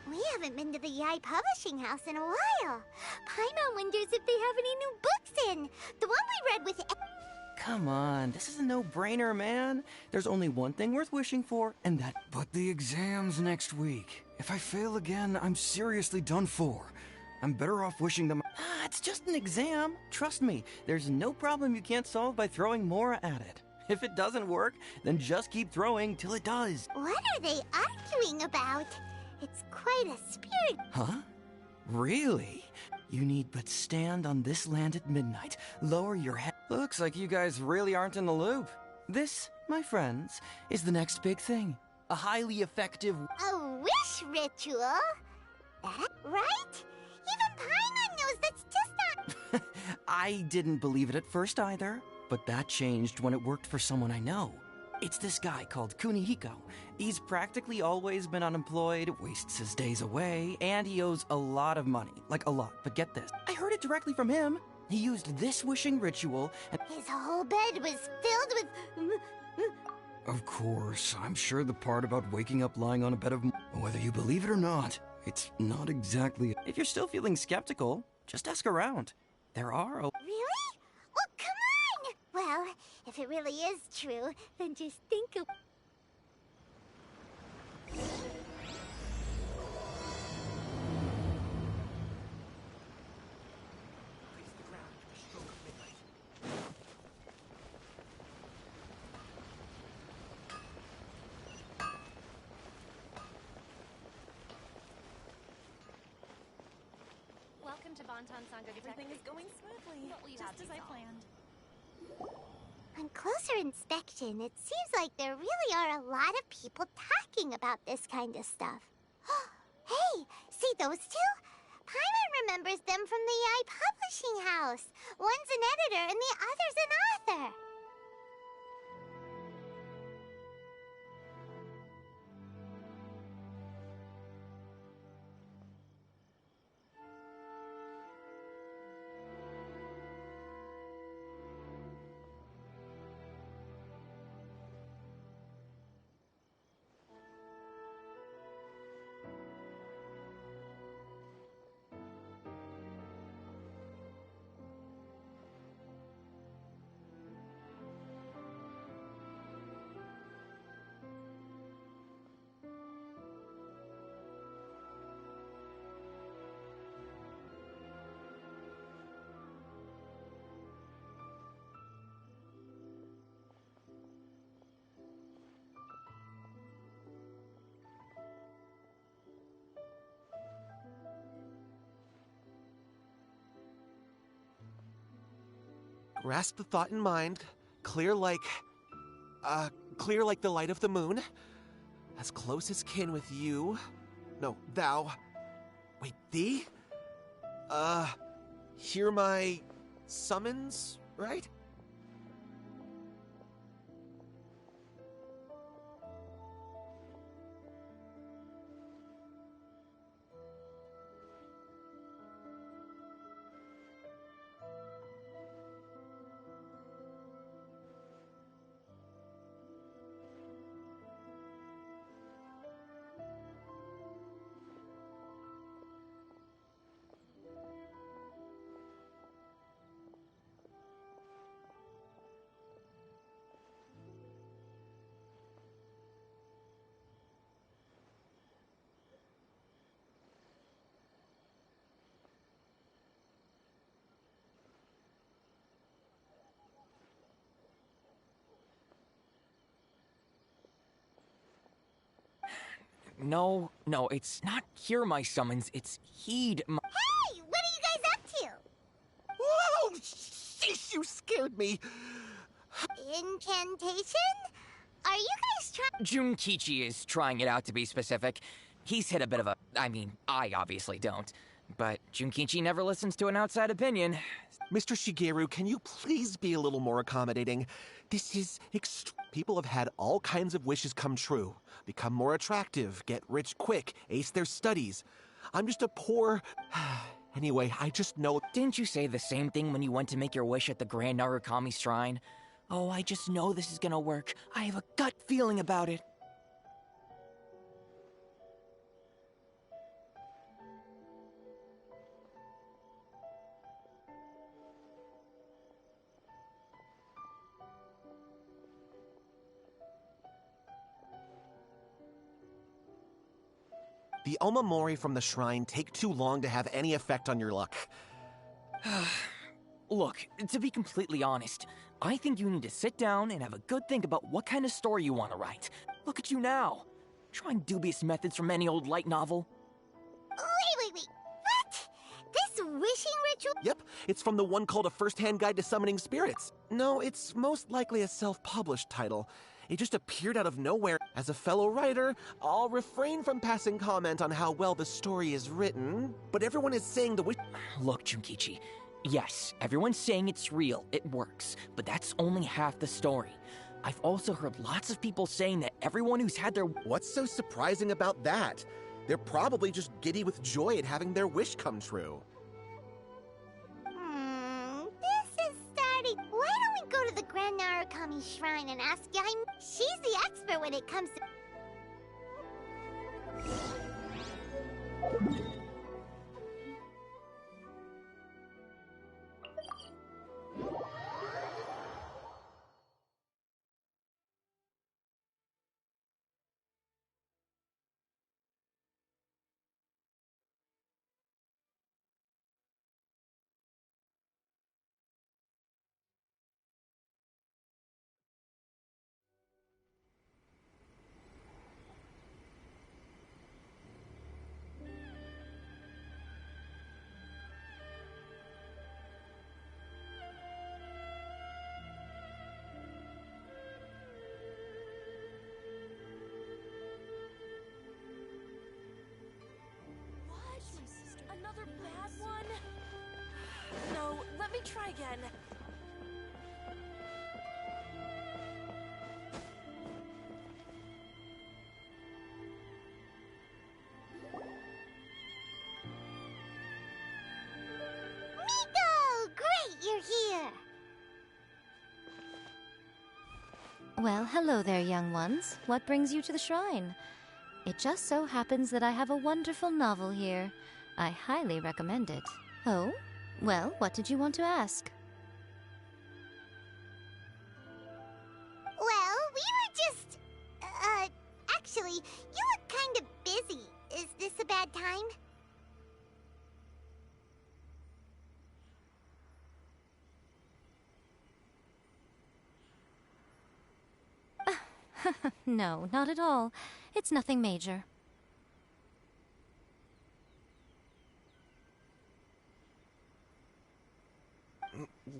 We haven't been to the Yai Publishing House in a while. Paimon wonders if they have any new books in. The one we read with... Come on, this is a no-brainer, man. There's only one thing worth wishing for, and that... But the exam's next week. If I fail again, I'm seriously done for. I'm better off wishing them... Ah, it's just an exam. Trust me, there's no problem you can't solve by throwing more at it. If it doesn't work, then just keep throwing till it does. What are they arguing about? It's quite a spirit... Huh? Really? You need but stand on this land at midnight, lower your head... Looks like you guys really aren't in the loop. This, my friends, is the next big thing. A highly effective... A wish ritual? That right? Even Paimon knows that's just not... I didn't believe it at first either, but that changed when it worked for someone I know. It's this guy called Kunihiko. He's practically always been unemployed, wastes his days away, and he owes a lot of money. Like, a lot. But get this. I heard it directly from him. He used this wishing ritual, and... His whole bed was filled with... Of course, I'm sure the part about waking up lying on a bed of... Whether you believe it or not, it's not exactly... If you're still feeling skeptical, just ask around. There are a... Really? Well, come on! Well, if it really is true, then just think of... Welcome to Bonton Sangha. Everything is going smoothly, just as I planned. On closer inspection, it seems like there really are a lot of people talking about this kind of stuff. Hey, see those two? Paimon remembers them from the Yai Publishing House. One's an editor and the other's an author. Grasp the thought in mind. Clear like the light of the moon. As close as kin with you. No, thou. Wait, thee? Hear my summons, right? No, it's not hear my summons, it's heed my— Hey, what are you guys up to? Whoa! Sheesh, you scared me! Incantation? Are you guys trying? Junkichi is trying it out to be specific. He's hit a bit of a— I obviously don't. But Junkichi never listens to an outside opinion. Mr. Shigeru, can you please be a little more accommodating? This is people have had all kinds of wishes come true. Become more attractive, get rich quick, ace their studies. I'm just a poor... Anyway, I just know... Didn't you say the same thing when you went to make your wish at the Grand Narukami Shrine? Oh, I just know this is gonna work. I have a gut feeling about it. The omamori from the shrine take too long to have any effect on your luck. Look, to be completely honest, I think you need to sit down and have a good think about what kind of story you want to write. Look at you now, trying dubious methods from any old light novel. Wait. What? This wishing ritual? Yep, it's from the one called A First-Hand Guide to Summoning Spirits. No, it's most likely a self-published title. It just appeared out of nowhere. As a fellow writer, I'll refrain from passing comment on how well the story is written, but everyone is saying the wish— Look, Junkichi, yes, everyone's saying it's real, it works, but that's only half the story. I've also heard lots of people saying that everyone who's had their— What's so surprising about that? They're probably just giddy with joy at having their wish come true. This is starting. Why don't we go to the Grand Narukami Shrine and ask Yaim? She's the expert when it comes to... Another bad one? No, let me try again. Miko! Great, you're here! Well, hello there, young ones. What brings you to the shrine? It just so happens that I have a wonderful novel here. I highly recommend it. Oh? Well, what did you want to ask? Well, we were just... actually, you look kind of busy. Is this a bad time? No, not at all. It's nothing major.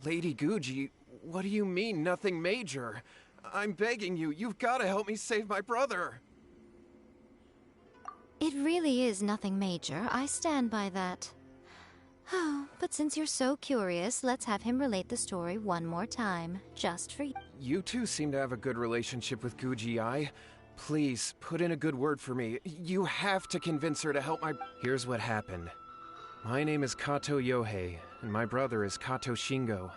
Lady Guji, what do you mean, nothing major? I'm begging you, you've got to help me save my brother. It really is nothing major. I stand by that. Oh, but since you're so curious, let's have him relate the story one more time, just for you. You two seem to have a good relationship with Guji-ai. Please, put in a good word for me. You have to convince her to help my... Here's what happened. My name is Kato Yohei, and my brother is Kato Shingo.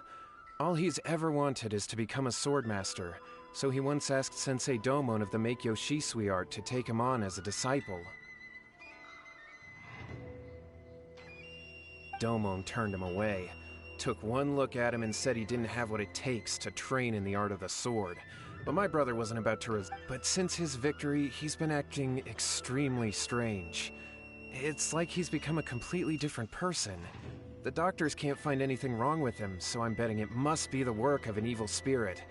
All he's ever wanted is to become a swordmaster, so he once asked Sensei Domon of the Meikyo Shisui art to take him on as a disciple. Domon turned him away, took one look at him and said he didn't have what it takes to train in the art of the sword. But my brother wasn't about to But since his victory, he's been acting extremely strange. It's like he's become a completely different person. The doctors can't find anything wrong with him, so I'm betting it must be the work of an evil spirit.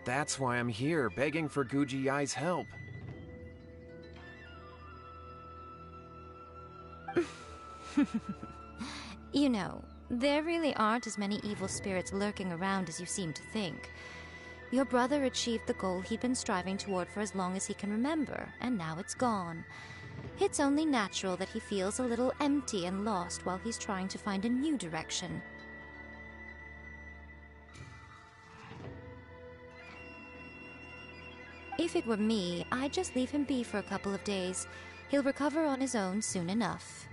That's why I'm here, begging for Guji-ai's help. You know, there really aren't as many evil spirits lurking around as you seem to think. Your brother achieved the goal he'd been striving toward for as long as he can remember, and now it's gone. It's only natural that he feels a little empty and lost while he's trying to find a new direction. If it were me, I'd just leave him be for a couple of days. He'll recover on his own soon enough.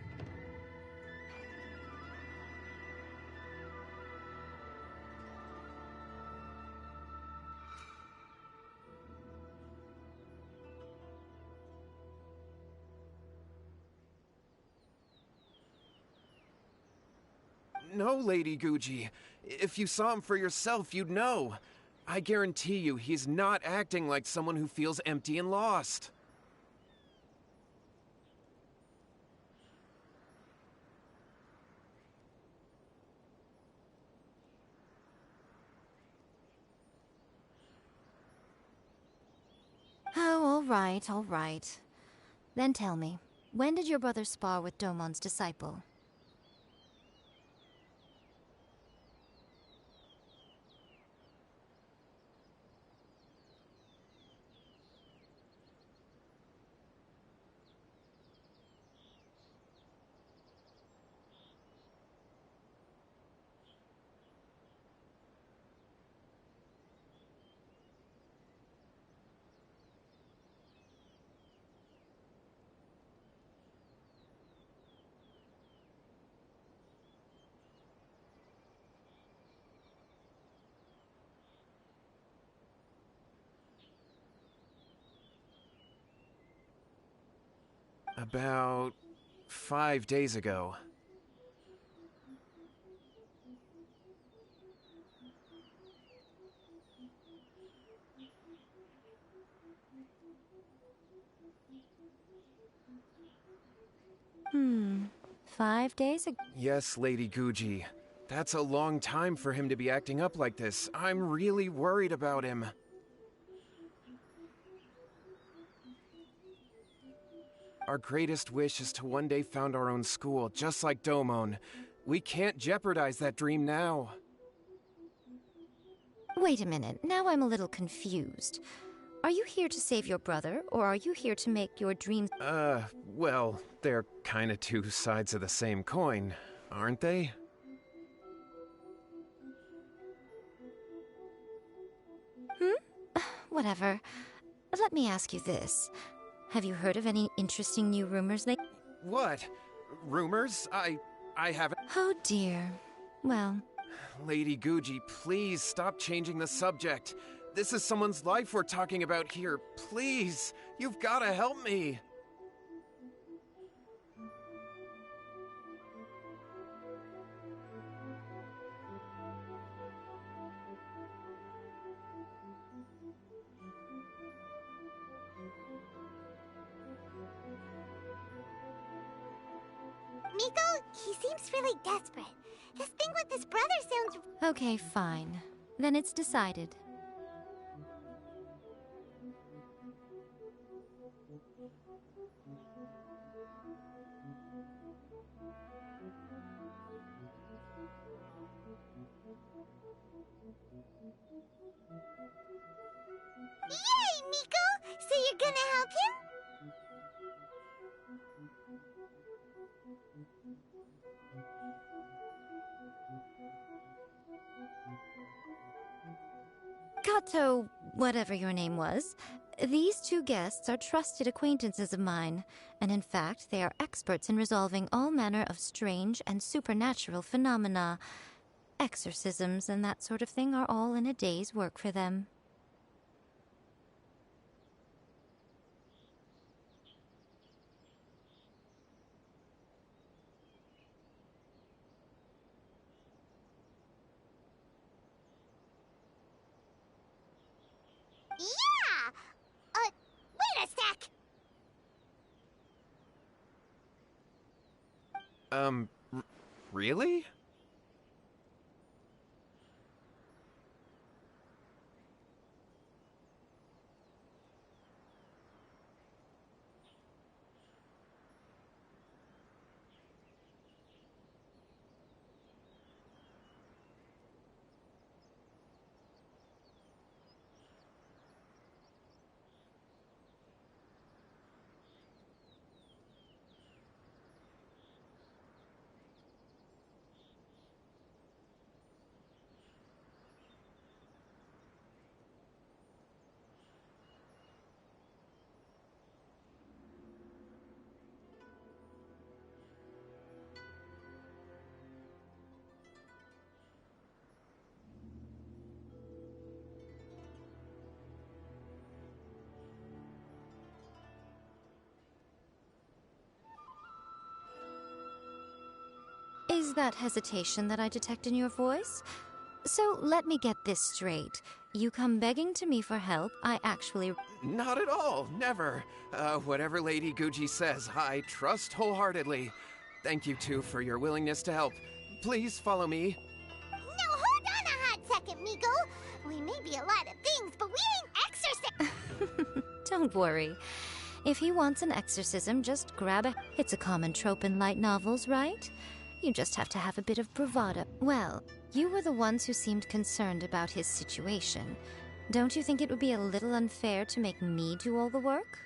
No, Lady Guji. If you saw him for yourself, you'd know. I guarantee you, he's not acting like someone who feels empty and lost. Oh, all right. Then tell me, when did your brother spar with Domon's disciple? About 5 days ago. Hmm, 5 days ago. Yes, Lady Guji. That's a long time for him to be acting up like this. I'm really worried about him. Our greatest wish is to one day found our own school, just like Domon. We can't jeopardize that dream now. Wait a minute, now I'm a little confused. Are you here to save your brother, or are you here to make your dreams— Well, they're kinda two sides of the same coin, aren't they? Whatever. Let me ask you this. Have you heard of any interesting new rumors lately? What? Rumors? I haven't— Oh dear. Well, Lady Guji, please stop changing the subject. This is someone's life we're talking about here. Please, you've gotta help me. Miko, he seems really desperate. This thing with his brother sounds... okay, fine. Then it's decided. Kato, whatever your name was, these two guests are trusted acquaintances of mine, and in fact they are experts in resolving all manner of strange and supernatural phenomena. Exorcisms and that sort of thing are all in a day's work for them. Yeah! Wait a sec! Really? Is that hesitation that I detect in your voice? So let me get this straight. You come begging to me for help, I actually... Not at all, never. Whatever Lady Guji says, I trust wholeheartedly. Thank you two for your willingness to help. Please follow me. Now hold on a hot second, Migo. We may be a lot of things, but we ain't exorcism. Don't worry. If he wants an exorcism, just grab a... It's a common trope in light novels, right? You just have to have a bit of bravado. Well, you were the ones who seemed concerned about his situation. Don't you think it would be a little unfair to make me do all the work?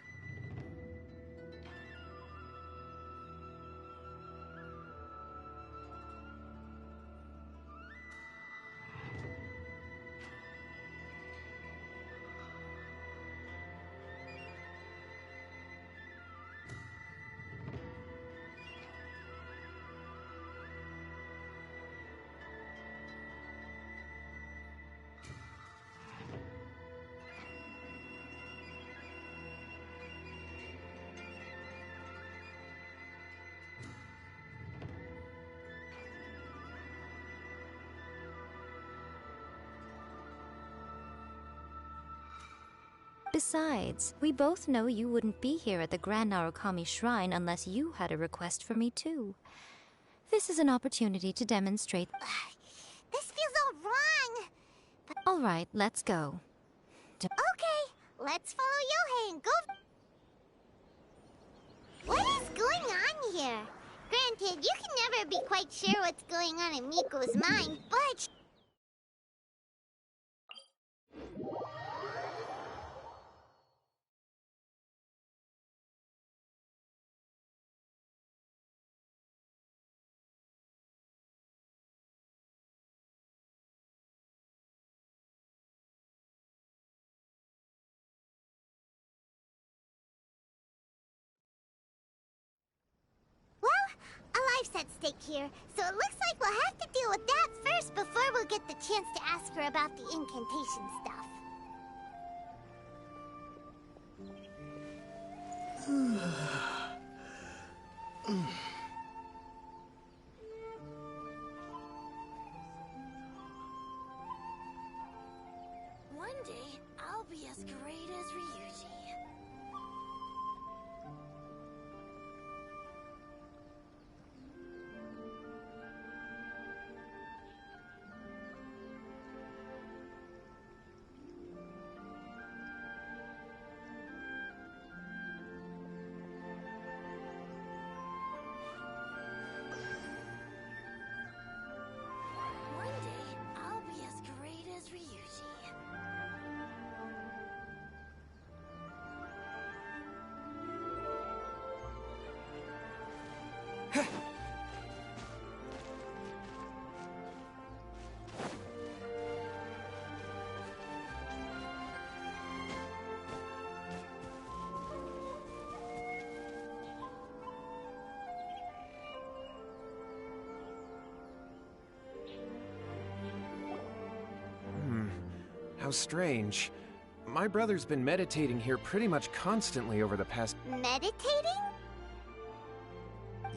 Besides, we both know you wouldn't be here at the Grand Narukami Shrine unless you had a request for me too. This is an opportunity to demonstrate... This feels all wrong. All right, let's go. Okay, let's follow Yohei and go... What is going on here? Granted, you can never be quite sure what's going on in Miko's mind, but... A life's at stake here, so it looks like we'll have to deal with that first before we'll get the chance to ask her about the incantation stuff. One day, I'll be as great as Ryuji. One day, I'll be as great as Ryuji. How strange. My brother's been meditating here pretty much constantly over the past... Meditating?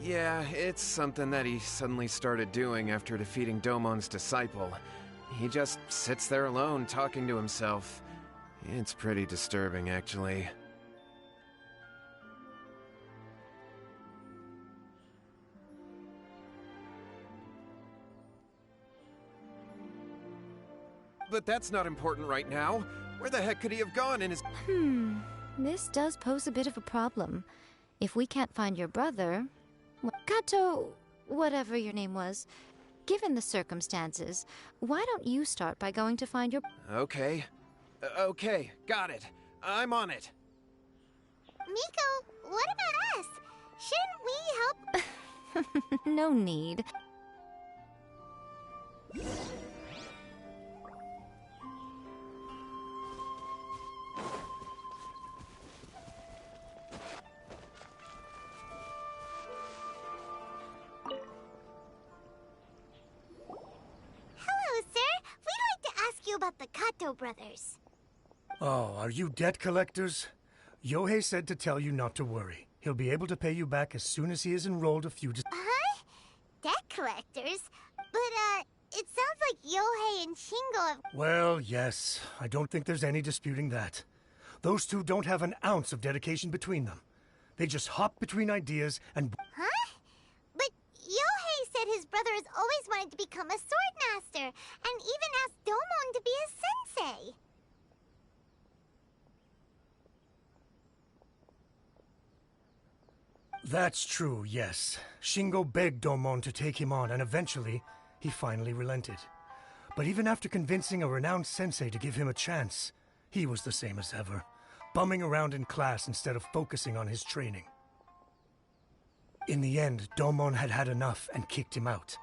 Yeah, it's something that he suddenly started doing after defeating Domon's disciple. He just sits there alone, talking to himself. It's pretty disturbing, actually. But that's not important right now. Where the heck could he have gone in his... This does pose a bit of a problem. If we can't find your brother... Kato, whatever your name was, given the circumstances, why don't you start by going to find your... Okay. Okay, got it. I'm on it. Miko, what about us? Shouldn't we help? No need. Hello, sir. We'd like to ask you about the Kato brothers. Oh, are you debt collectors? Yohei said to tell you not to worry. He'll be able to pay you back as soon as he has enrolled a few... Huh? Debt collectors? But, it sounds like Yohei and Shingo have... Well, yes. I don't think there's any disputing that. Those two don't have an ounce of dedication between them. They just hop between ideas and... Huh? But Yohei said his brother has always wanted to become a sword master, and even asked Domon to be his sensei. That's true, yes. Shingo begged Domon to take him on, and eventually, he finally relented. But even after convincing a renowned sensei to give him a chance, he was the same as ever, bumming around in class instead of focusing on his training. In the end, Domon had had enough and kicked him out.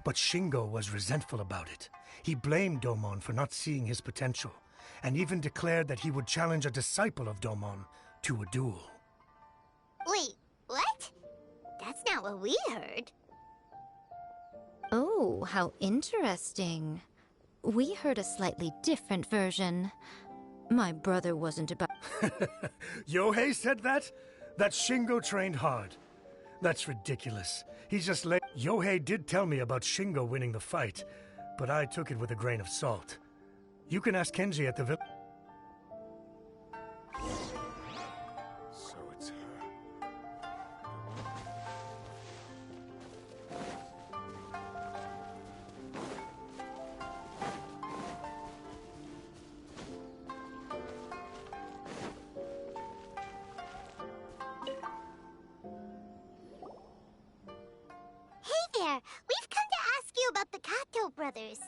But Shingo was resentful about it. He blamed Domon for not seeing his potential, and even declared that he would challenge a disciple of Domon to a duel. Wait, what? That's not what we heard. Oh, how interesting. We heard a slightly different version. My brother wasn't about... Yohei said that? That Shingo trained hard. That's ridiculous. He just let... Yohei did tell me about Shingo winning the fight, but I took it with a grain of salt. You can ask Kenji at the village. So it's her. Hey there, we've come to ask you about the Kato brothers.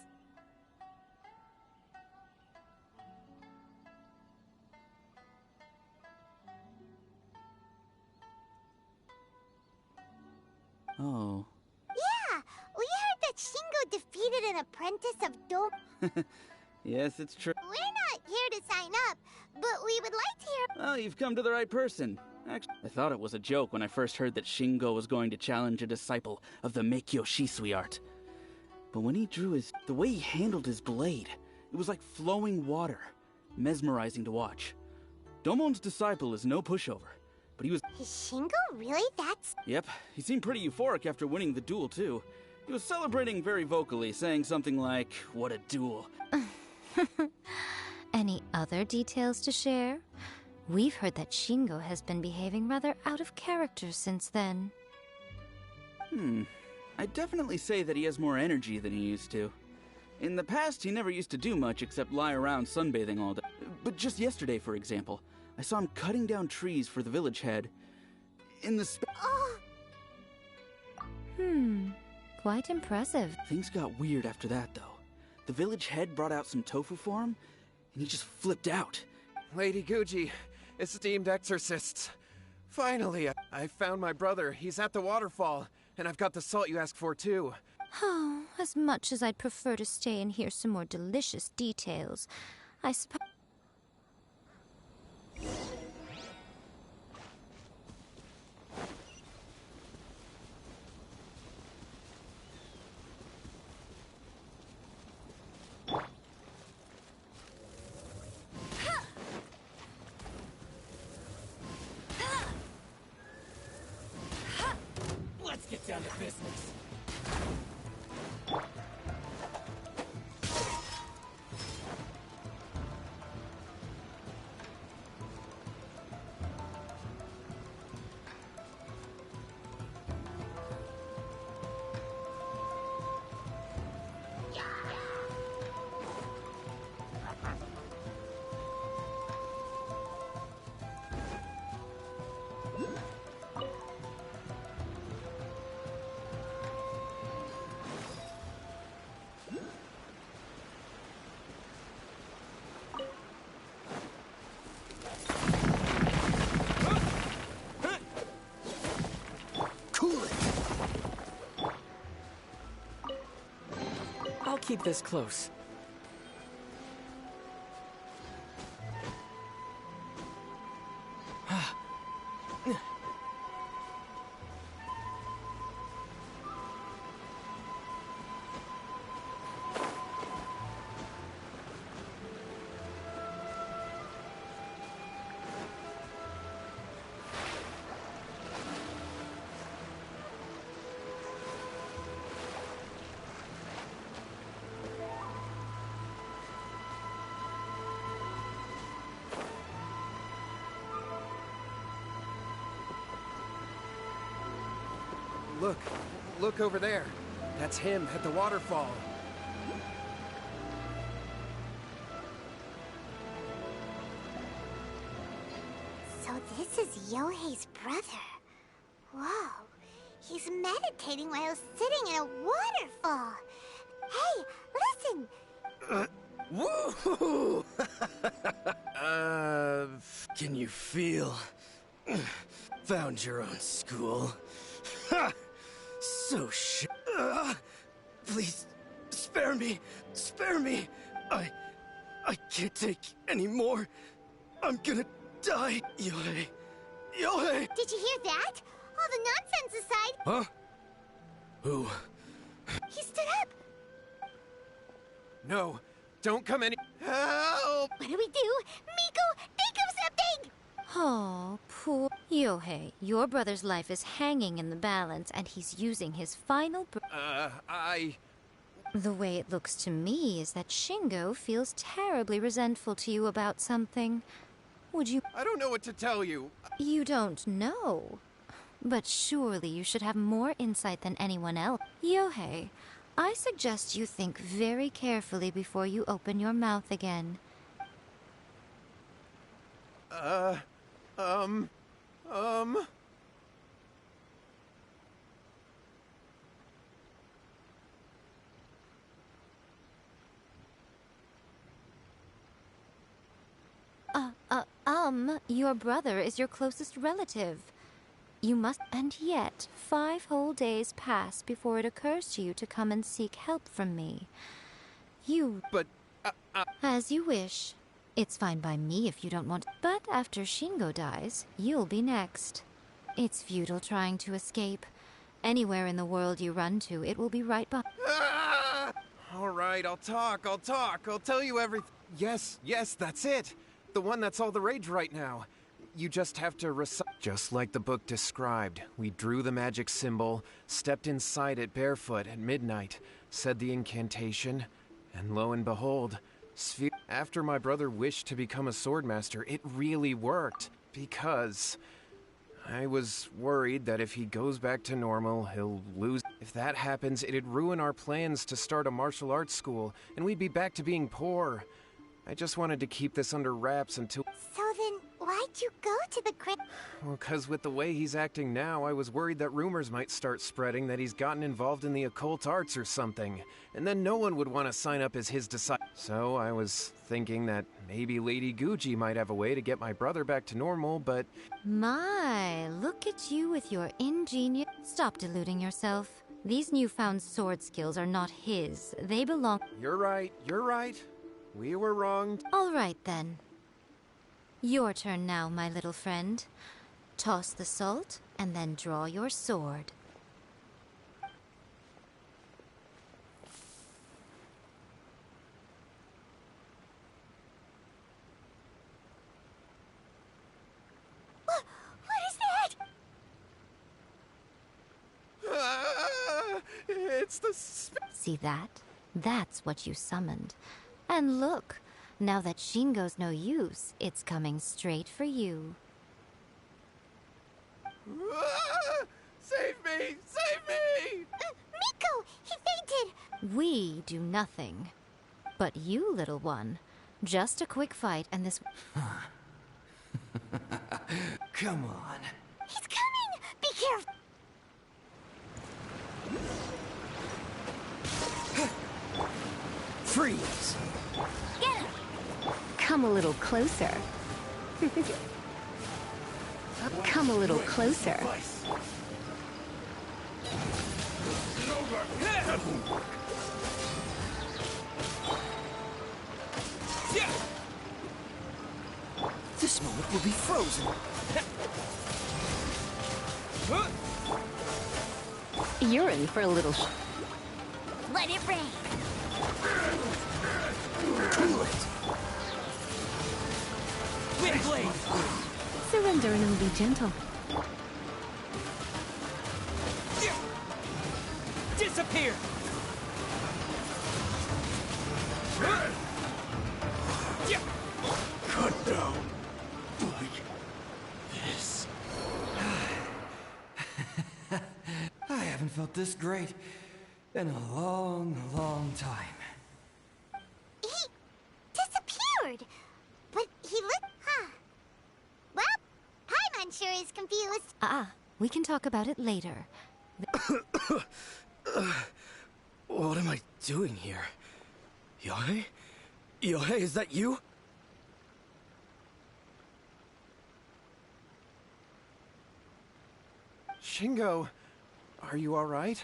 Oh. Yeah, we heard that Shingo defeated an apprentice of Dom. Yes, it's true. We're not here to sign up, but we would like to hear... Oh, you've come to the right person. Actually, I thought it was a joke when I first heard that Shingo was going to challenge a disciple of the Meikyo Shisui art. But when he drew his... the way he handled his blade, it was like flowing water. Mesmerizing to watch. Domon's disciple is no pushover, but he was... Is Shingo really that... Yep, he seemed pretty euphoric after winning the duel, too. He was celebrating very vocally, saying something like, "What a duel." Any other details to share? We've heard that Shingo has been behaving rather out of character since then. I'd definitely say that he has more energy than he used to. In the past, he never used to do much except lie around sunbathing all day. But just yesterday, for example, I saw him cutting down trees for the village head. In the Quite impressive. Things got weird after that, though. The village head brought out some tofu for him, and he just flipped out. Lady Guji, esteemed exorcists. Finally, I found my brother. He's at the waterfall, and I've got the salt you asked for, too. Oh, as much as I'd prefer to stay and hear some more delicious details, I suppose... down to business. I'll keep this close. Look over there. That's him at the waterfall. So this is Yohei's brother. Whoa. He's meditating while sitting in a waterfall. Hey, listen! Woohoo! Can you feel? Found your own school. Ha! So please, spare me! Spare me! I can't take any more. I'm gonna die. Yohei! Yohei! Did you hear that? All the nonsense aside... Huh? Who? He stood up! No, don't come any... Help! What do we do? Miko, think of something! Oh, poor Yohei. Your brother's life is hanging in the balance, and he's using his final The way it looks to me is that Shingo feels terribly resentful to you about something. Would you... I don't know what to tell you. You don't know. But surely you should have more insight than anyone else. Yohei, I suggest you think very carefully before you open your mouth again. Your brother is your closest relative. You must... And yet, 5 whole days pass before it occurs to you to come and seek help from me. You... But, As you wish. It's fine by me if you don't want... But after Shingo dies, you'll be next. It's futile trying to escape. Anywhere in the world you run to, it will be right behind... All right, I'll talk. I'll tell you everything. Yes, that's it. The one that's all the rage right now. You just have to recite. Just like the book described, we drew the magic symbol, stepped inside it barefoot at midnight, said the incantation, and lo and behold, after my brother wished to become a swordmaster, it really worked. Because I was worried that if he goes back to normal, he'll lose. If that happens, it'd ruin our plans to start a martial arts school, and we'd be back to being poor. I just wanted to keep this under wraps until... So then, why'd you go to the Well, 'cause with the way he's acting now, I was worried that rumors might start spreading that he's gotten involved in the occult arts or something, and then no one would want to sign up as his disciple. So I was thinking that maybe Lady Guji might have a way to get my brother back to normal, but... My, look at you with your ingenious... Stop deluding yourself. These newfound sword skills are not his. They belong... You're right. We were wrong. All right, then. Your turn now, my little friend. Toss the salt, and then draw your sword. What is that? the See that? That's what you summoned. And look, now that Shingo's no use, it's coming straight for you. Save me! Save me! Miko! He fainted! We do nothing. But you, little one, just a quick fight and this... Come on. He's coming! Be careful! Freeze! Get him! Come a little closer. Come a little closer. This moment will be frozen. You're in for a little Let it rain! Cool it. Wind blade. surrender and it'll be gentle. Disappear! Cut down. Like this. I haven't felt this great in a long, long time. He disappeared! But he looked... Huh. Well, Paimon sure is confused. We can talk about it later. What am I doing here? Yohei? Yohei, is that you? Shingo, are you all right?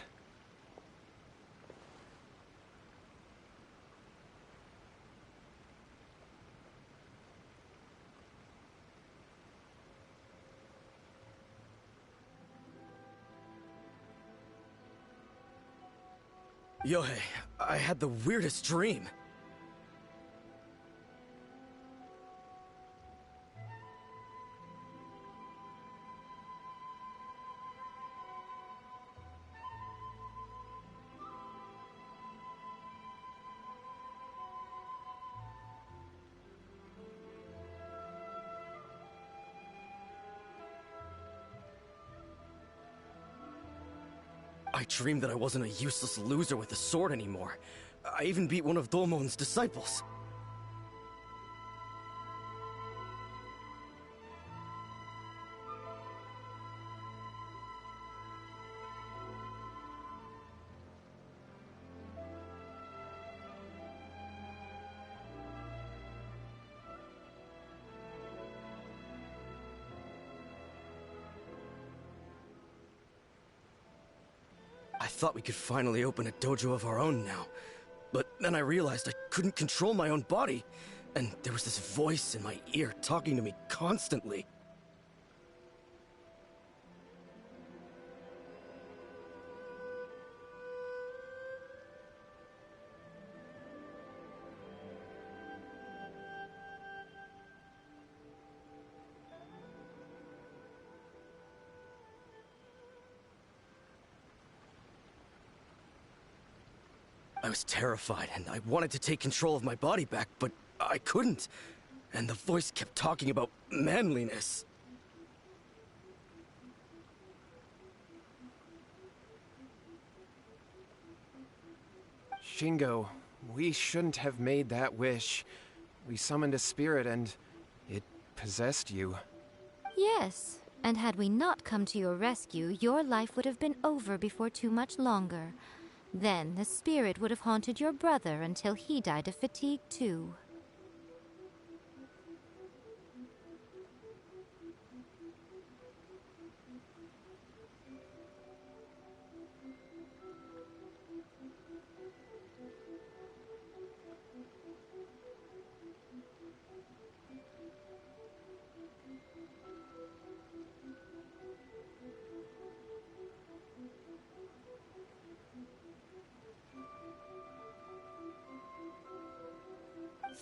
Yohei, I had the weirdest dream. I dreamed that I wasn't a useless loser with a sword anymore. I even beat one of Domon's disciples. I thought we could finally open a dojo of our own now. But then I realized I couldn't control my own body. And there was this voice in my ear talking to me constantly. I was terrified, and I wanted to take control of my body back, but I couldn't. And the voice kept talking about manliness. Shingo, we shouldn't have made that wish. We summoned a spirit and it possessed you. Yes, and had we not come to your rescue, your life would have been over before too much longer. Then the spirit would have haunted your brother until he died of fatigue too.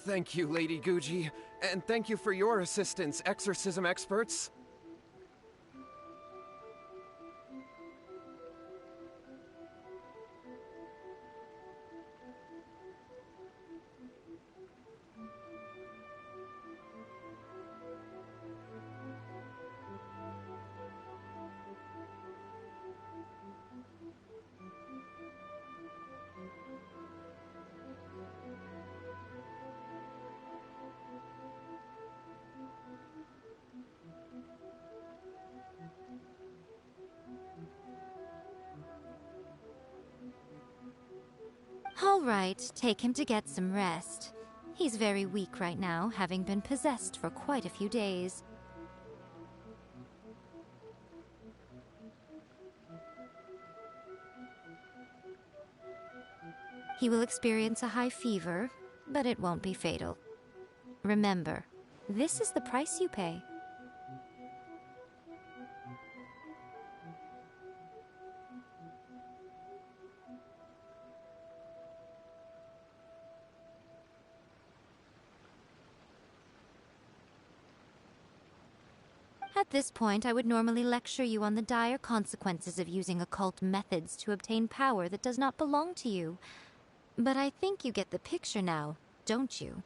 Thank you, Lady Guji, and thank you for your assistance, exorcism experts. All right, take him to get some rest. He's very weak right now, having been possessed for quite a few days. He will experience a high fever, but it won't be fatal. Remember, this is the price you pay. At this point, I would normally lecture you on the dire consequences of using occult methods to obtain power that does not belong to you. But I think you get the picture now, don't you?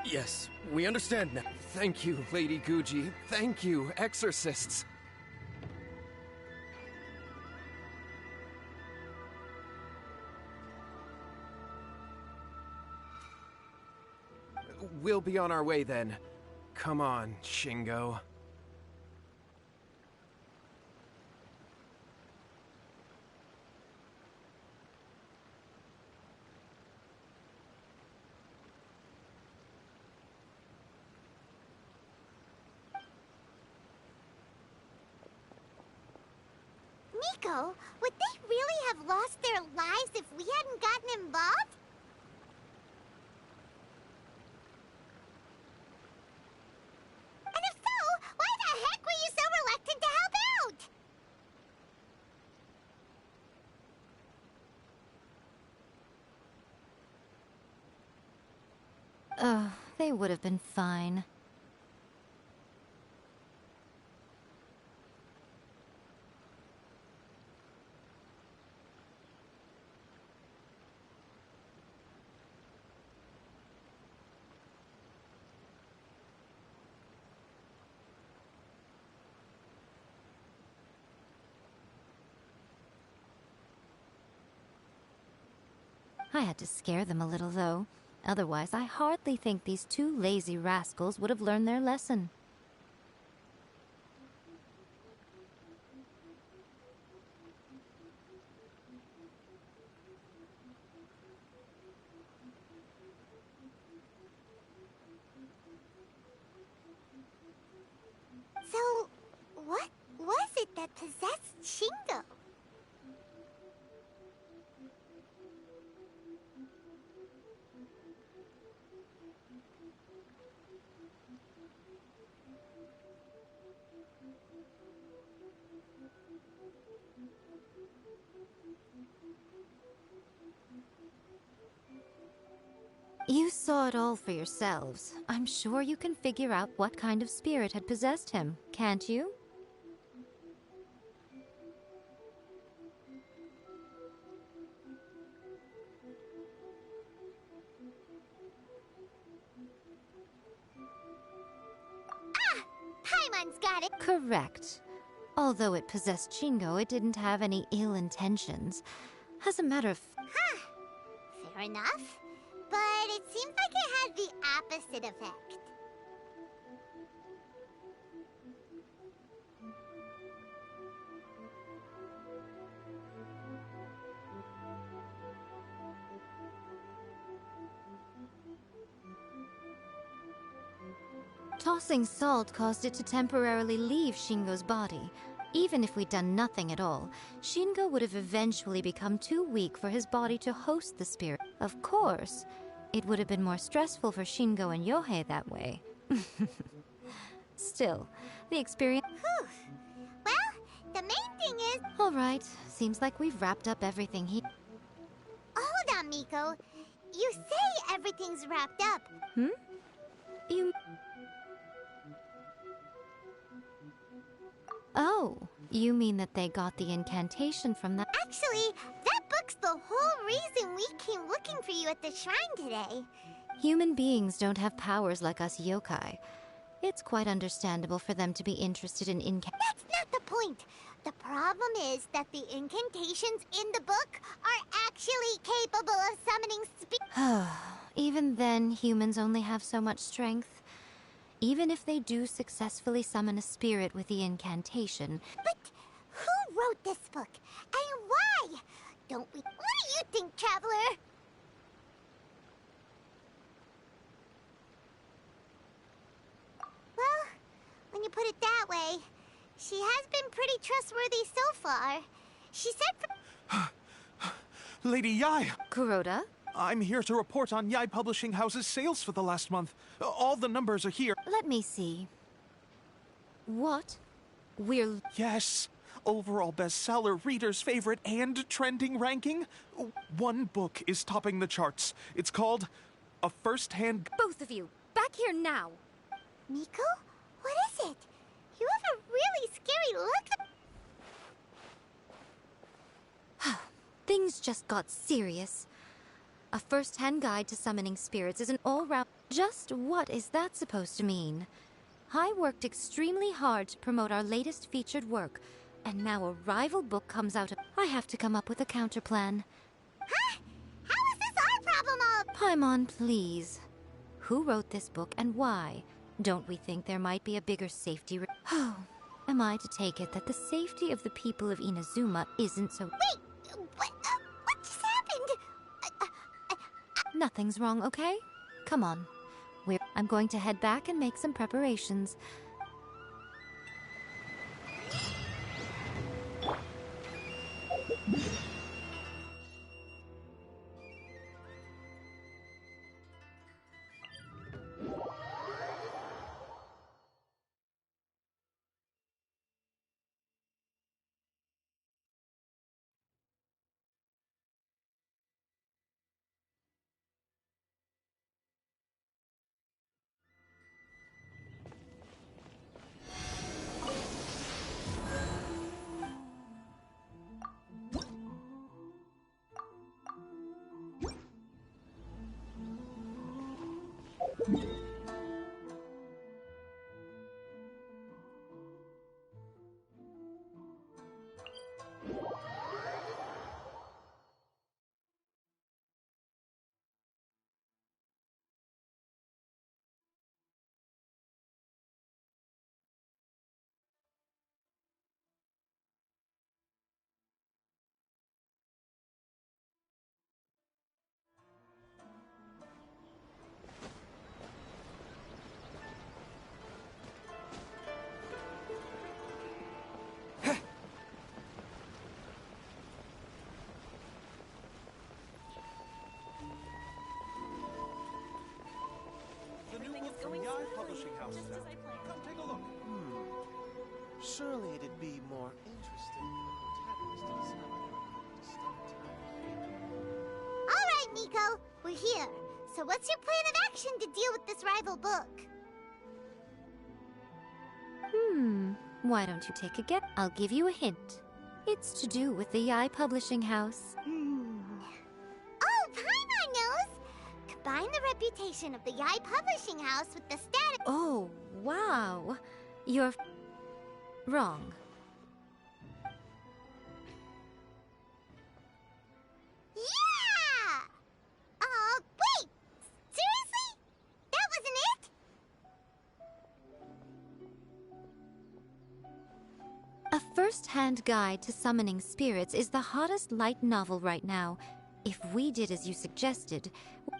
Yes, we understand now. Thank you, Lady Guji. Thank you, exorcists. We'll be on our way then. Come on, Shingo. Miko, would they really have lost their lives if we hadn't gotten involved? And if so, why the heck were you so reluctant to help out? Oh, they would have been fine. I had to scare them a little, though. Otherwise, I hardly think these two lazy rascals would have learned their lesson. that possessed Shingo. You saw it all for yourselves. I'm sure you can figure out what kind of spirit had possessed him, can't you? Paimon's got it! Correct. Although it possessed Shingo, it didn't have any ill intentions. As a matter of... Fair enough. But it seems like it had the opposite effect. Tossing salt caused it to temporarily leave Shingo's body. Even if we'd done nothing at all, Shingo would have eventually become too weak for his body to host the spirit. Of course, it would have been more stressful for Shingo and Yohei that way. Still, the experience... Whew. Well, the main thing is... Alright, seems like we've wrapped up everything here. Hold on, Miko. You say everything's wrapped up. You... Oh, you mean that they got the incantation from the... Actually, that book's the whole reason we came looking for you at the shrine today. Human beings don't have powers like us yokai. It's quite understandable for them to be interested in That's not the point. The problem is that the incantations in the book are actually capable of summoning Even then, humans only have so much strength. Even if they do successfully summon a spirit with the incantation. But who wrote this book? And why? Don't we... What do you think, Traveler? Well, when you put it that way, she has been pretty trustworthy so far. She said... Lady Yai! Kuroda? I'm here to report on Yai Publishing House's sales for the last month. All the numbers are here. Let me see. What? We're... Yes. Overall bestseller, readers' favorite, and trending ranking. One book is topping the charts. It's called A First-Hand... Both of you, back here now! Miko? What is it? You have a really scary look. Things just got serious. A first-hand guide to summoning spirits is an all-round... Just what is that supposed to mean? I worked extremely hard to promote our latest featured work, and now a rival book comes out of... I have to come up with a counterplan. Huh? How is this our problem all... Paimon, please. Who wrote this book and why? Don't we think there might be a bigger safety... Oh, am I to take it that the safety of the people of Inazuma isn't so... Wait! What just happened? Nothing's wrong, okay? Come on. I'm going to head back and make some preparations. publishing house is out. Come take a look. Surely it'd be more interesting for the protagonist to discover All right, Miko, we're here. So what's your plan of action to deal with this rival book? Why don't you take a guess? I'll give you a hint. It's to do with the Yai Publishing House. Oh, Paimon knows! Combine the reputation of the Yai Publishing House with the status... Oh, wow. You're wrong. Yeah! Wait! Seriously? That wasn't it? A first-hand guide to summoning spirits is the hottest light novel right now. If we did as you suggested,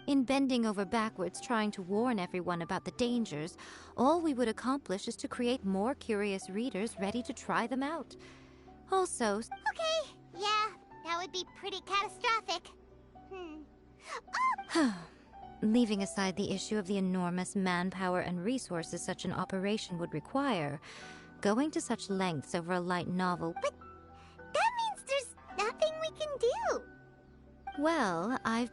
in bending over backwards trying to warn everyone about the dangers, all we would accomplish is to create more curious readers ready to try them out. Also... Okay, yeah, that would be pretty catastrophic. Leaving aside the issue of the enormous manpower and resources such an operation would require, going to such lengths over a light novel... But that means there's nothing we can do. Well, I've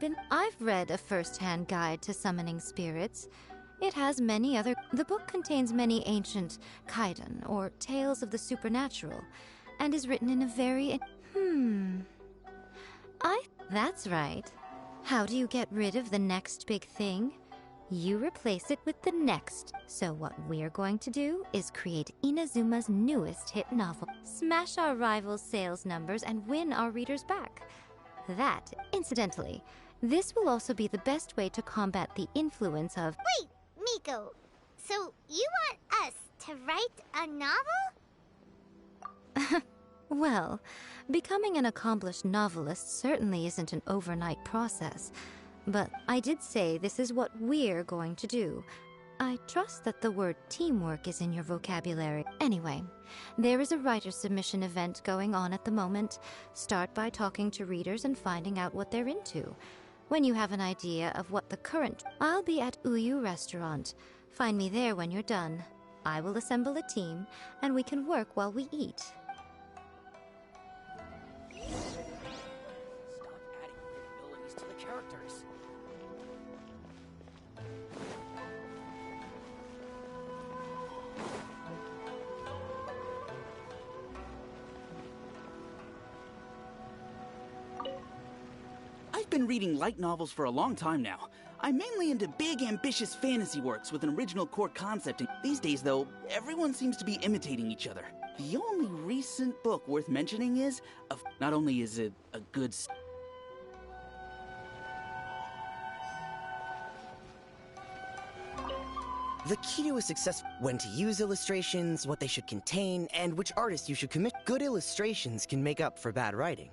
read a first-hand guide to summoning spirits. It has many other... The book contains many ancient kaidan, or tales of the supernatural, and is written in a very... That's right. How do you get rid of the next big thing? You replace it with the next. So what we're going to do is create Inazuma's newest hit novel, smash our rivals' sales numbers, and win our readers back. That, incidentally, this will also be the best way to combat the influence of... Wait, Miko, so you want us to write a novel? Well, becoming an accomplished novelist certainly isn't an overnight process. But I did say this is what we're going to do. I trust that the word teamwork is in your vocabulary. Anyway, there is a writer submission event going on at the moment. Start by talking to readers and finding out what they're into. When you have an idea of what the current... I'll be at Uyu Restaurant. Find me there when you're done. I will assemble a team, and we can work while we eat. Stop adding abilities to the characters. I've been reading light novels for a long time now. I'm mainly into big, ambitious fantasy works with an original core concept. These days, though, everyone seems to be imitating each other. The only recent book worth mentioning is, not only is it a good... The key to a success: when to use illustrations, what they should contain, and which artists you should commit. Good illustrations can make up for bad writing.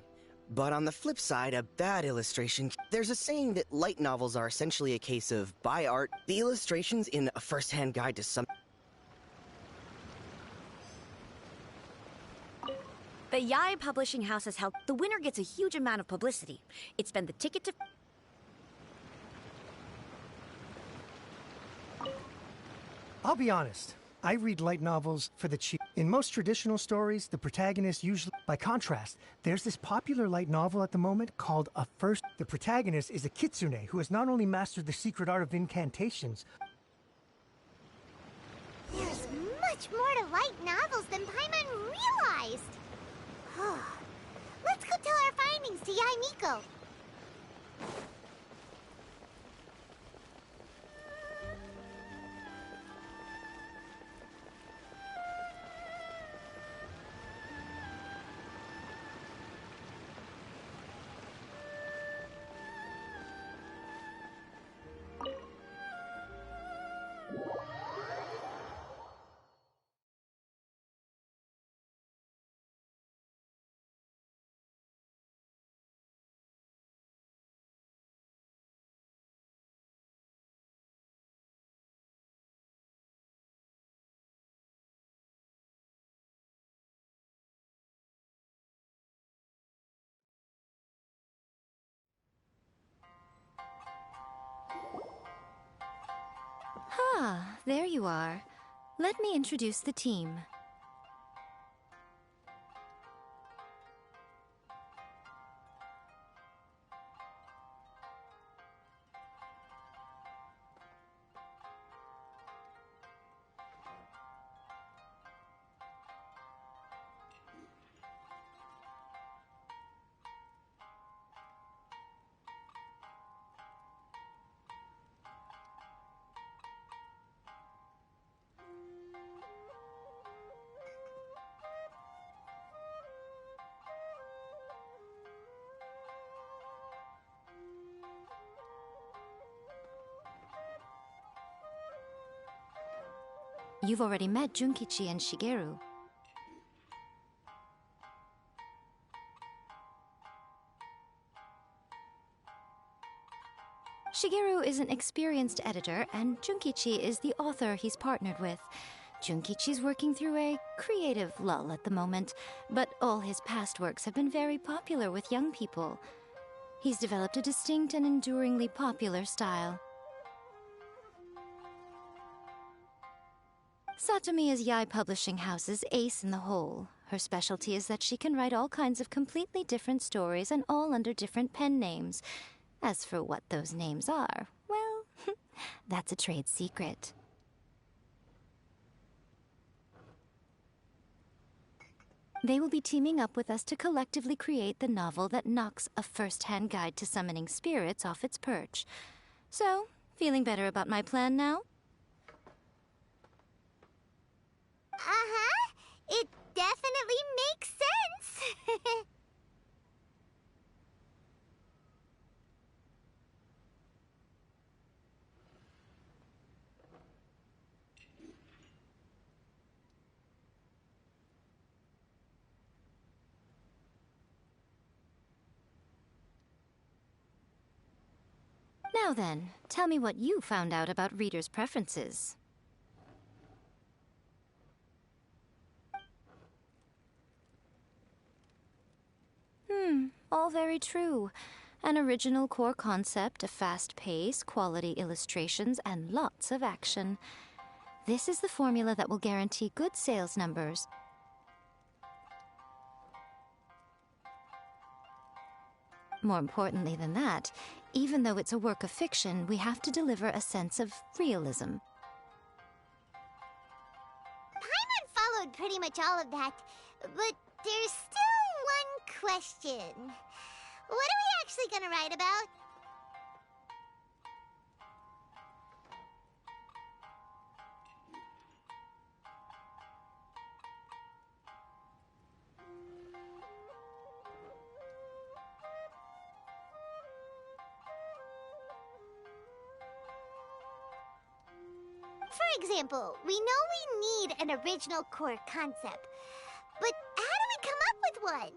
But on the flip side, a bad illustration... There's a saying that light novels are essentially a case of buy art. The illustrations in a first-hand guide to some... The Yai Publishing House has held... The winner gets a huge amount of publicity. It's been the ticket to... I'll be honest. I read light novels for the cheap. In most traditional stories, the protagonist usually... By contrast, there's this popular light novel at the moment called A First... The protagonist is a kitsune who has not only mastered the secret art of incantations... There's much more to light novels than Paimon realized. Let's go tell our findings to Yai Miko. Ah, there you are. Let me introduce the team. You've already met Junkichi and Shigeru. Shigeru is an experienced editor, and Junkichi is the author he's partnered with. Junkichi's working through a creative lull at the moment, but all his past works have been very popular with young people. He's developed a distinct and enduringly popular style. Satomi is Yae Publishing House's ace in the hole. Her specialty is that she can write all kinds of completely different stories and all under different pen names. As for what those names are, well, that's a trade secret. They will be teaming up with us to collectively create the novel that knocks a first-hand guide to summoning spirits off its perch. So, feeling better about my plan now? Uh-huh. It definitely makes sense. Now then, tell me what you found out about readers' preferences. All very true. An original core concept, a fast pace, quality illustrations, and lots of action. This is the formula that will guarantee good sales numbers. More importantly than that, even though it's a work of fiction, we have to deliver a sense of realism. Paimon followed pretty much all of that, but there's still one question. What are we actually gonna write about? For example, we know we need an original core concept, but how do we come up with one?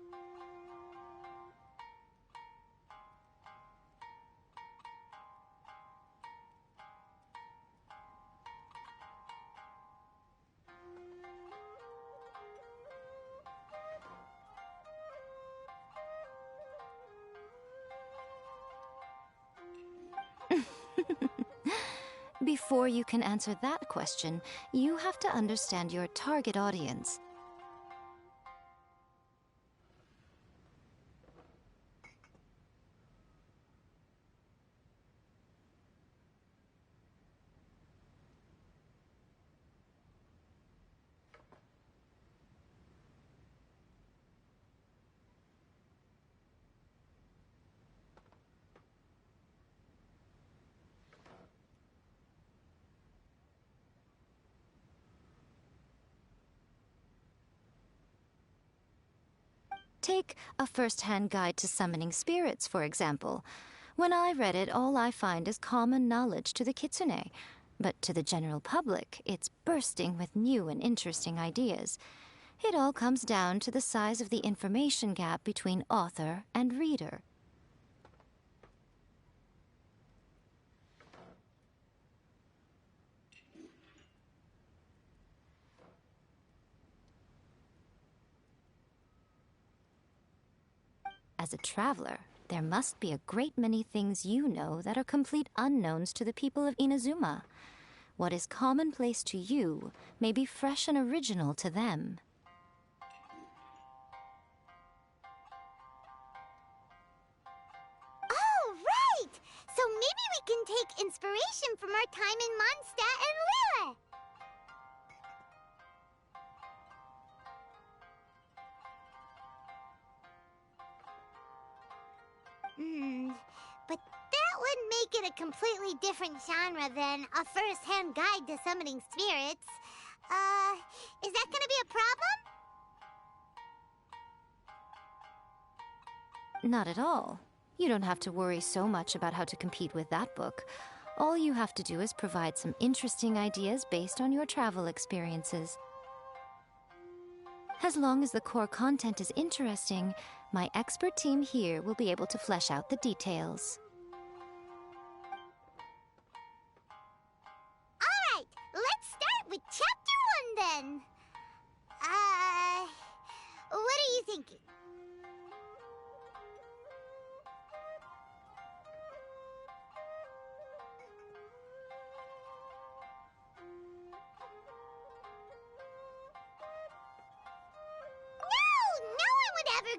Before you can answer that question, you have to understand your target audience. Take A First-Hand Guide to Summoning Spirits, for example. When I read it, all I find is common knowledge to the kitsune. But to the general public, it's bursting with new and interesting ideas. It all comes down to the size of the information gap between author and reader. As a traveler, there must be a great many things you know that are complete unknowns to the people of Inazuma. What is commonplace to you may be fresh and original to them. Oh, right! So maybe we can take inspiration from our time in Mondstadt and Lille. But that would make it a completely different genre than a first-hand guide to summoning spirits. Is that gonna be a problem? Not at all. You don't have to worry so much about how to compete with that book. All you have to do is provide some interesting ideas based on your travel experiences. As long as the core content is interesting, my expert team here will be able to flesh out the details. Alright, let's start with Chapter 1 then. What are you thinking?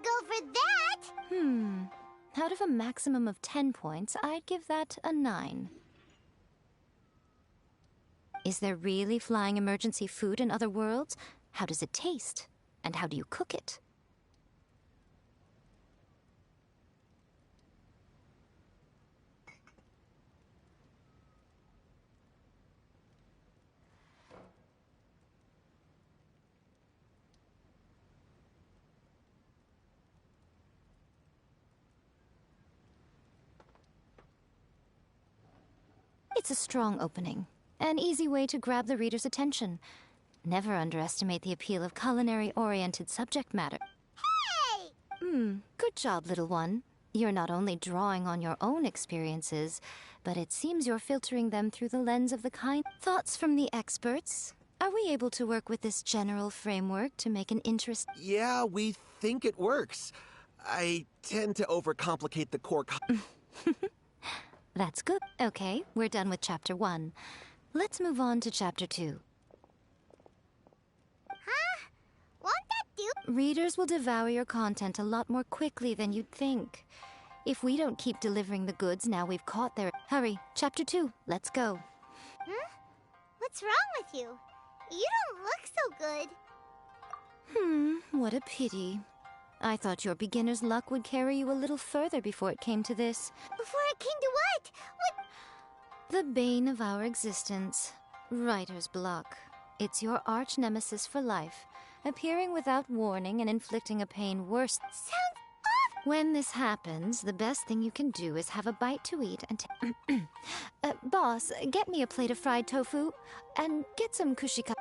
Go for that! Out of a maximum of 10 points, I'd give that a 9. Is there really flying emergency food in other worlds? How does it taste? And how do you cook it? It's a strong opening. An easy way to grab the reader's attention. Never underestimate the appeal of culinary-oriented subject matter. Hey! Good job, little one. You're not only drawing on your own experiences, but it seems you're filtering them through the lens of the kind. Thoughts from the experts? Are we able to work with this general framework to make an interest? Yeah, we think it works. I tend to overcomplicate the core That's good. Okay, we're done with Chapter 1. Let's move on to Chapter 2. Huh? Won't that do? Readers will devour your content a lot more quickly than you'd think. If we don't keep delivering the goods now we've caught their... Hurry, Chapter 2, let's go. What's wrong with you? You don't look so good. What a pity. I thought your beginner's luck would carry you a little further before it came to this. Before it came to what? The bane of our existence. Writer's block. It's your arch nemesis for life, appearing without warning and inflicting a pain worse. Sounds awful! When this happens, the best thing you can do is have a bite to eat and boss, get me a plate of fried tofu, and get some kushika.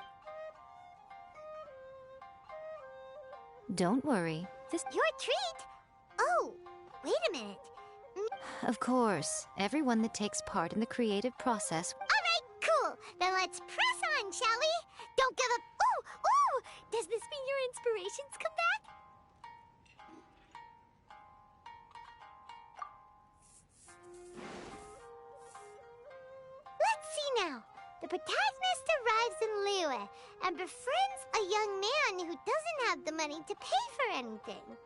Don't worry. Your treat? Oh, wait a minute. Of course, everyone that takes part in the creative process. Alright, cool. Then let's press on, shall we? Don't give up. Ooh! Does this mean your inspirations come back? Let's see now. The protagonist arrives in Liyue and befriends a young man who doesn't have the money to pay for anything.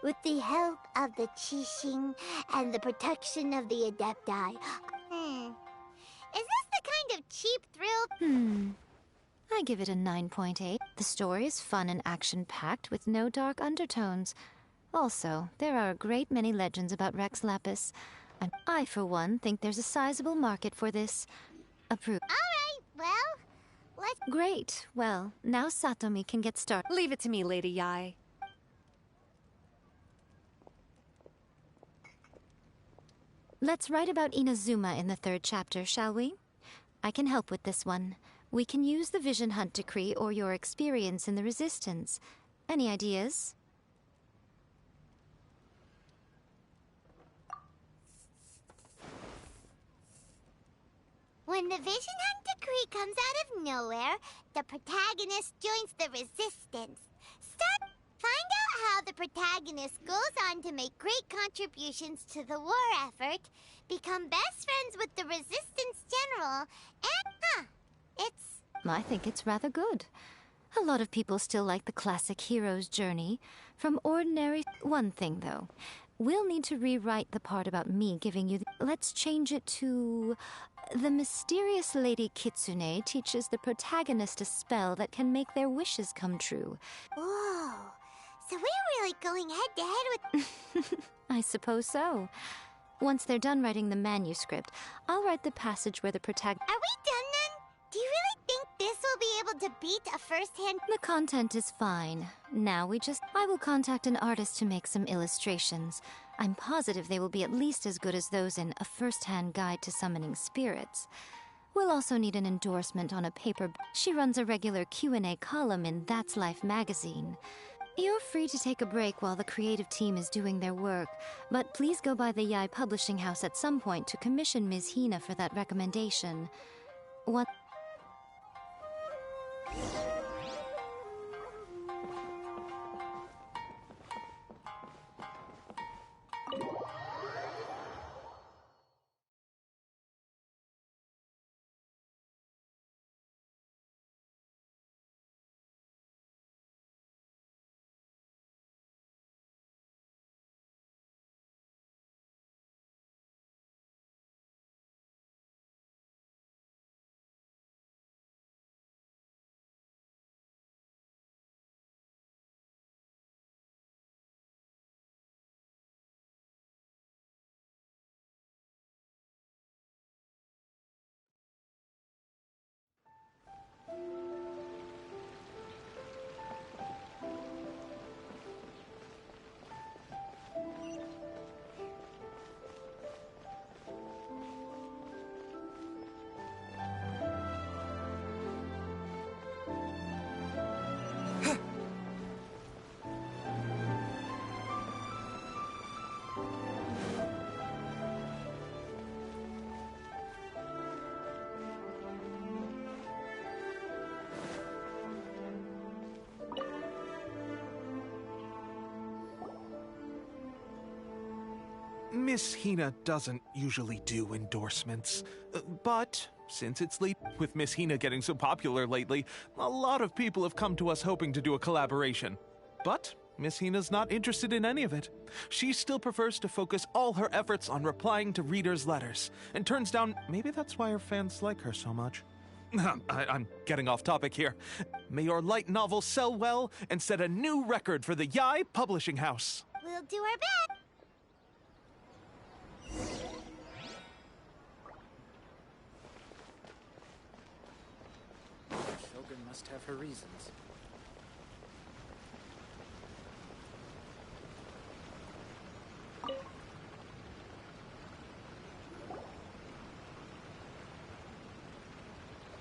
With the help of the Qixing and the protection of the Adepti. Is this the kind of cheap thrill? I give it a 9.8. The story is fun and action-packed with no dark undertones. Also, there are a great many legends about Rex Lapis, and I, for one, think there's a sizable market for this. Approved. Alright, well, let's... Great. Well, now Satomi can get started. Leave it to me, Lady Yae. Let's write about Inazuma in the 3rd chapter, shall we? I can help with this one. We can use the Vision Hunt Decree or your experience in the Resistance. Any ideas? When the Vision Hunt Decree comes out of nowhere, the protagonist joins the Resistance. Find out how the protagonist goes on to make great contributions to the war effort, become best friends with the Resistance General, and, I think it's rather good. A lot of people still like the classic hero's journey from ordinary... One thing, though. We'll need to rewrite the part about me giving you... Let's change it to... The mysterious Lady Kitsune teaches the protagonist a spell that can make their wishes come true. Whoa. So we're really going head-to-head with... I suppose so. Once they're done writing the manuscript, I'll write the passage where the protagonist... Are we done then? Do you really think this will be able to beat a first-hand... The content is fine. Now I will contact an artist to make some illustrations. I'm positive they will be at least as good as those in A First-Hand Guide to Summoning Spirits. We'll also need an endorsement on a paper... She runs a regular Q&A column in That's Life magazine. You're free to take a break while the creative team is doing their work, but please go by the Yae Publishing House at some point to commission Ms. Hina for that recommendation. What... Miss Hina doesn't usually do endorsements, but since it's late, with Miss Hina getting so popular lately, a lot of people have come to us hoping to do a collaboration. But Miss Hina's not interested in any of it. She still prefers to focus all her efforts on replying to readers' letters, and turns down... Maybe that's why her fans like her so much. I'm getting off topic here. May your light novel sell well and set a new record for the Yae Publishing House. We'll do our best. Shogun must have her reasons.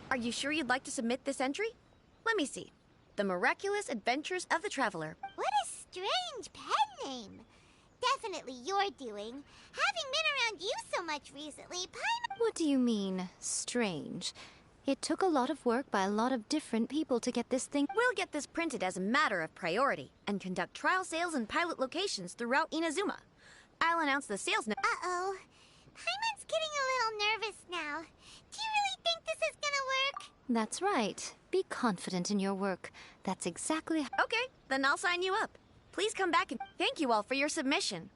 Are you sure you'd like to submit this entry? Let me see. The Miraculous Adventures of the Traveler. What a strange pen name. Definitely your doing. Having been around you so much recently, What do you mean, strange? It took a lot of work by a lot of different people to get this thing... We'll get this printed as a matter of priority and conduct trial sales in pilot locations throughout Inazuma. I'll announce the sales... Uh-oh. Paimon's getting a little nervous now. Do you really think this is gonna work? That's right. Be confident in your work. That's exactly... Okay, then I'll sign you up. Please come back and thank you all for your submission.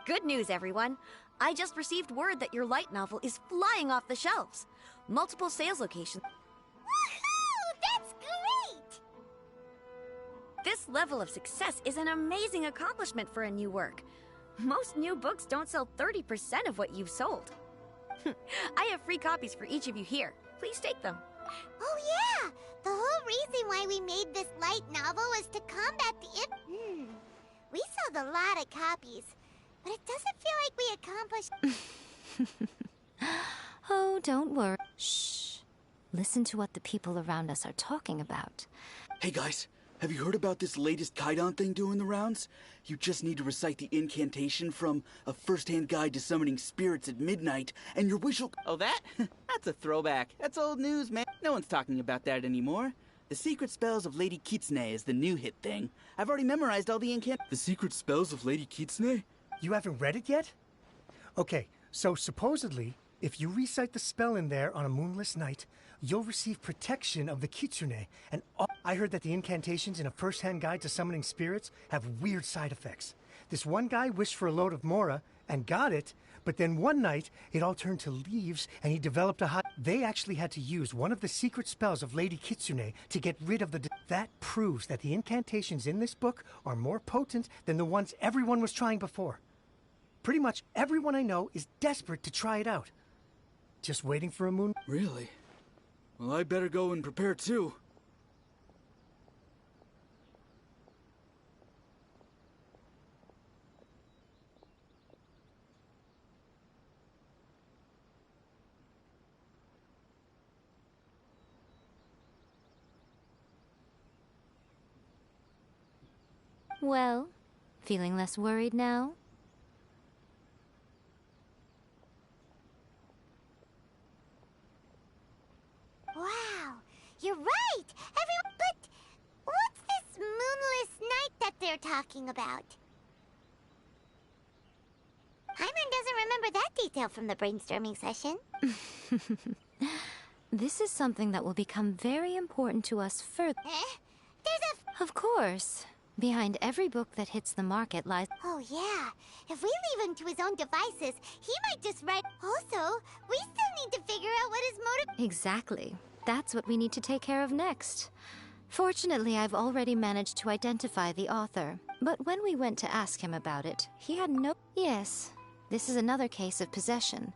Good news, everyone. I just received word that your light novel is flying off the shelves. Multiple sales locations. Woohoo! That's great! This level of success is an amazing accomplishment for a new work. Most new books don't sell 30% of what you've sold. I have free copies for each of you here. Please take them. Oh yeah! The whole reason why we made this light novel was to combat the We sold a lot of copies, but it doesn't feel like we accomplished... Oh, don't worry. Shh. Listen to what the people around us are talking about. Hey guys, have you heard about this latest Kaidan thing doing the rounds? You just need to recite the incantation from A First-Hand Guide to Summoning Spirits at Midnight, and your wish will... Oh, that? That's a throwback. That's old news, man. No one's talking about that anymore. The Secret Spells of Lady Kitsune is the new hit thing. I've already memorized all the The Secret Spells of Lady Kitsune? You haven't read it yet? Okay, so supposedly, if you recite the spell in there on a moonless night, you'll receive protection of the Kitsune, and I heard that the incantations in A First-Hand Guide to Summoning Spirits have weird side effects. This one guy wished for a load of Mora and got it, but then one night it all turned to leaves and he developed a hot... They actually had to use one of the secret spells of Lady Kitsune to get rid of the... That proves that the incantations in this book are more potent than the ones everyone was trying before. Pretty much everyone I know is desperate to try it out. Just waiting for a moon... Really? Well, I better go and prepare too. Well, feeling less worried now? Wow, you're right! Everyone... But what's this moonless night that they're talking about? Paimon doesn't remember that detail from the brainstorming session. This is something that will become very important to us further. There's a... Of course. Behind every book that hits the market lies... Oh yeah, if we leave him to his own devices, he might just write... Also, we still need to figure out what his motive... Exactly. That's what we need to take care of next. Fortunately, I've already managed to identify the author. But when we went to ask him about it, he had no... Yes, this is another case of possession.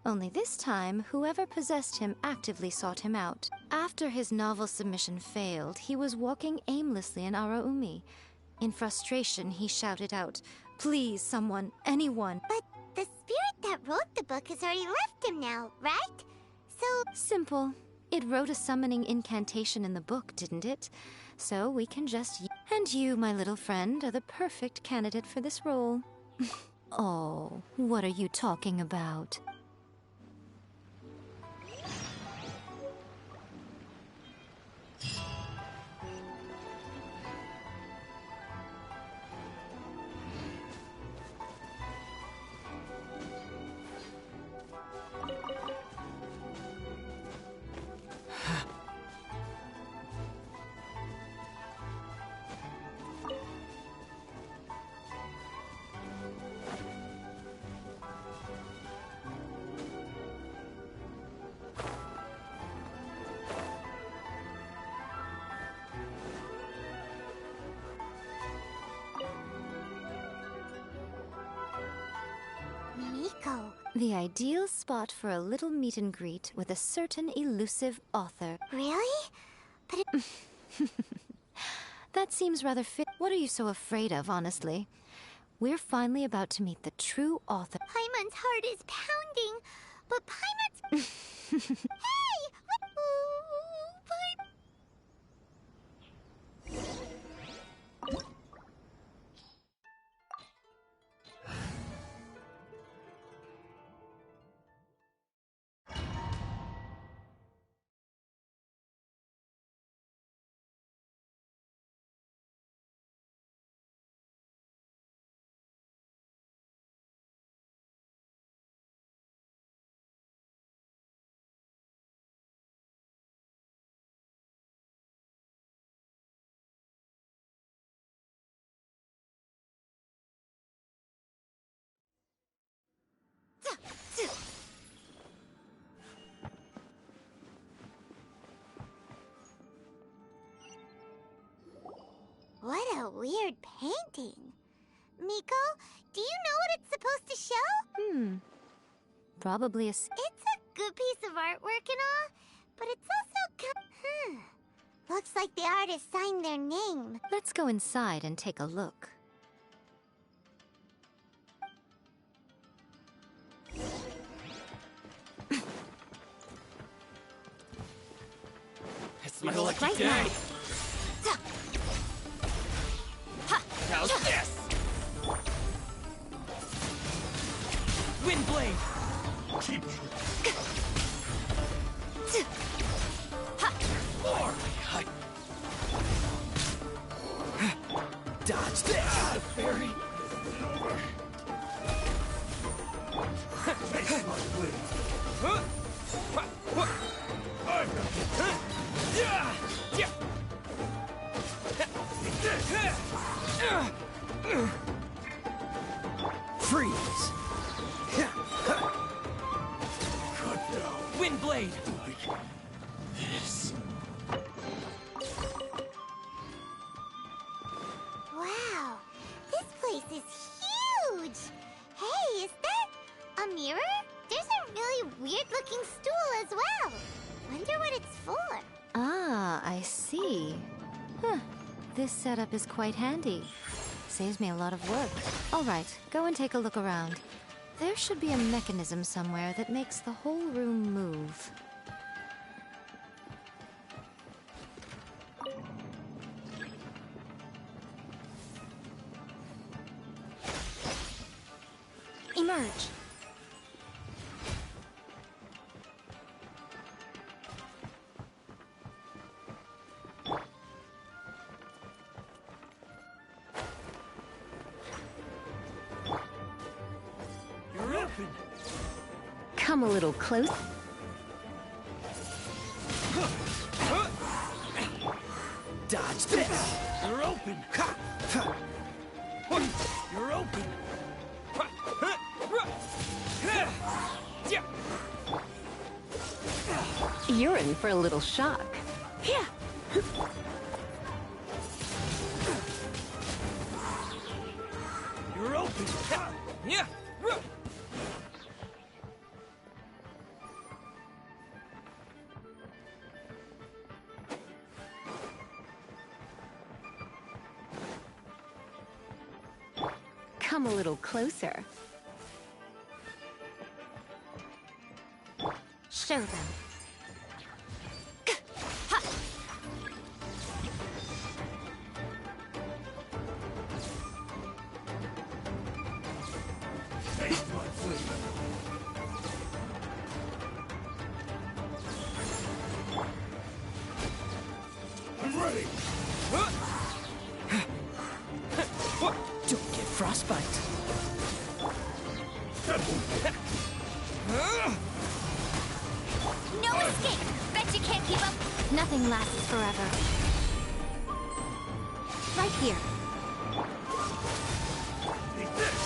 Only this time, whoever possessed him actively sought him out. After his novel submission failed, he was walking aimlessly in Araumi. In frustration, he shouted out, "Please, someone, anyone." But the spirit that wrote the book has already left him now, right? So... Simple. It wrote a summoning incantation in the book, didn't it? So we can just... And you, my little friend, are the perfect candidate for this role. Oh, what are you talking about? The ideal spot for a little meet and greet with a certain elusive author. Really? But it... That seems rather fit. What are you so afraid of, honestly? We're finally about to meet the true author. Paimon's heart is pounding, but Paimon's... Hey! weird painting. Miko, do you know what it's supposed to show? Probably a It's a good piece of artwork and all, but it's also looks like the artist signed their name. Let's go inside and take a look. It's my lucky right day. now. How's this? Windblade. Keep More. Dodge this! Fairy. face my blade. Freeze! Cut down Windblade. like this. Wow, this place is huge! Hey, is that a mirror? There's a really weird-looking stool as well. Wonder what it's for. Ah, I see. This setup is quite handy. Saves me a lot of work. All right, go and take a look around. There should be a mechanism somewhere that makes the whole room move. Emerge. You're open. Come a little close. Dodge this! You're open. You're open. You're in for a little shock. You're open. Yeah. Come a little closer. Show them. Face my blade. I'm ready. Don't get frostbite. No escape! Bet you can't keep up. Nothing lasts forever. Right here. Take this.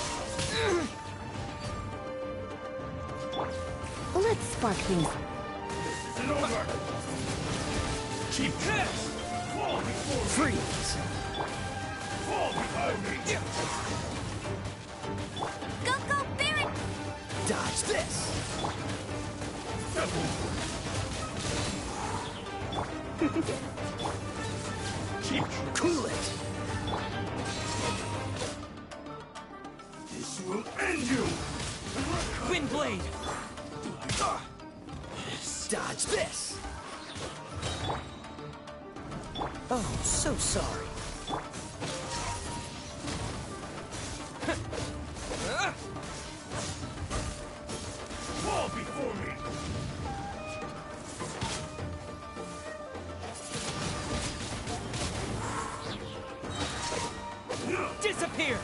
Let's spark things. This isn't over. Keep this. Fall before me. Freeze! Fall behind me. Go, Barret! Dodge this! Cool it! This will end you. Windblade. Dodge this! Oh, so sorry. Fall before me. Disappear.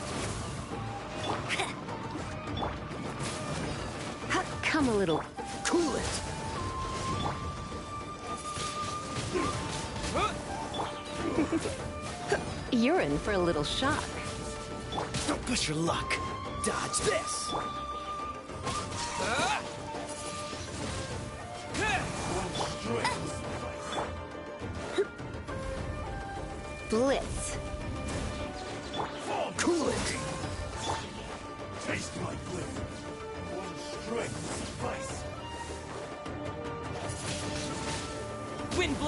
Come a little. Cool it! You're in for a little shock. Don't push your luck. Dodge this! Blitz.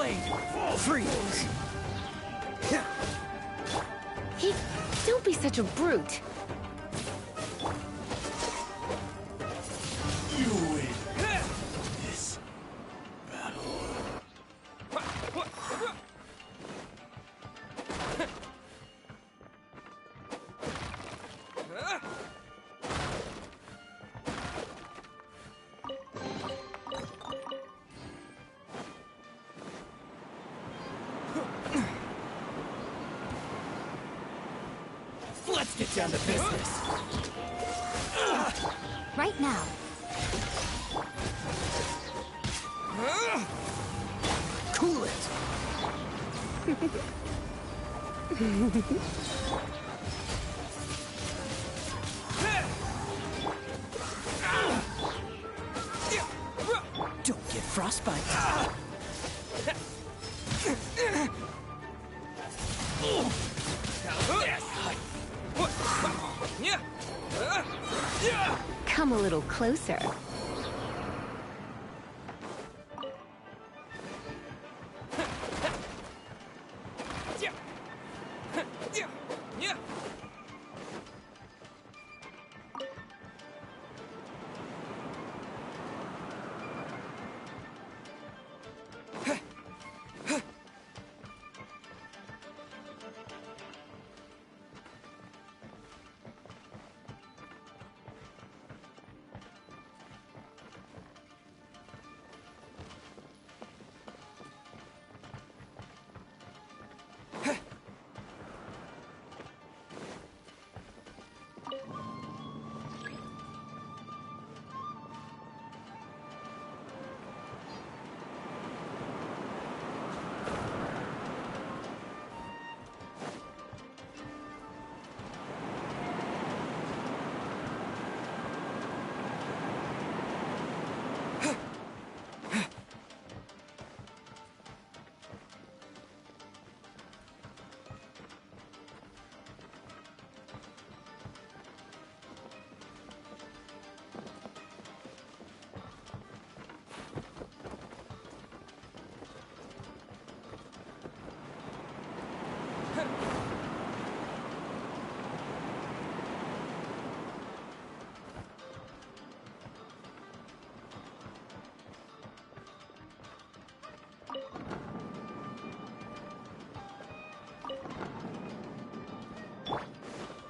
blade! Freeze! He... Don't be such a brute. You win this battle. Let's get down to business! Right now. Cool it! Don't get frostbite! Come a little closer.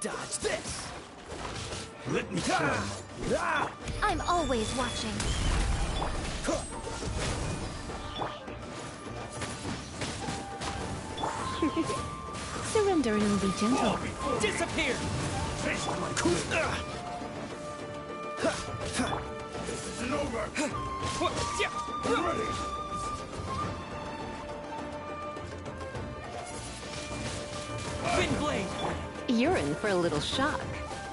Dodge this! Let me show you. I'm always watching. Surrender and it'll be gentle. Disappear! Taste my This isn't over. Ready? Wind blade! You're in for a little shock.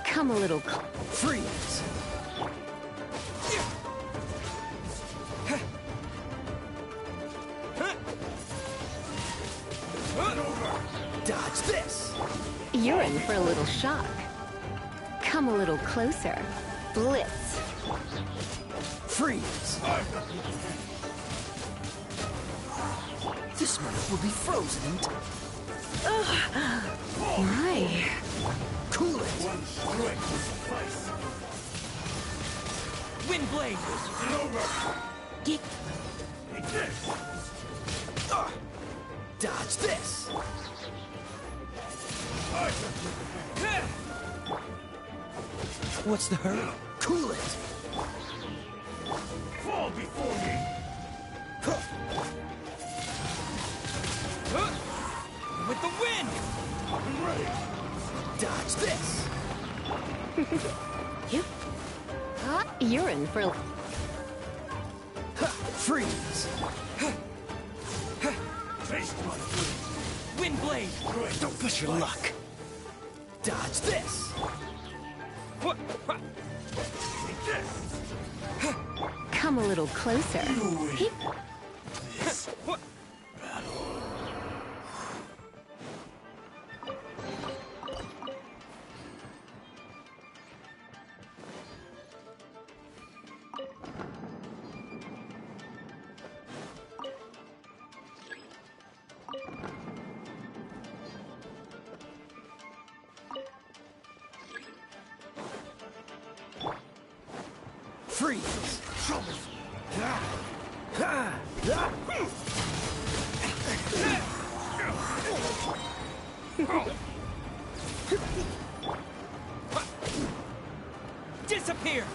Come a little Freeze! Dodge this! You're in for a little shock. Come a little closer. Blitz. Freeze! This one will be frozen in My. Cool it! One strike will suffice. Wind blade! Isn't over. Geek! Take this. Dodge this! What's the hurry? Cool it! Fall before me. With the wind! I'm ready. Dodge this! You're in for a... Freeze! Taste my food. Wind blade! Don't push your luck! Dodge this! Take this. Come a little closer. This battle. Freeze! Disappear!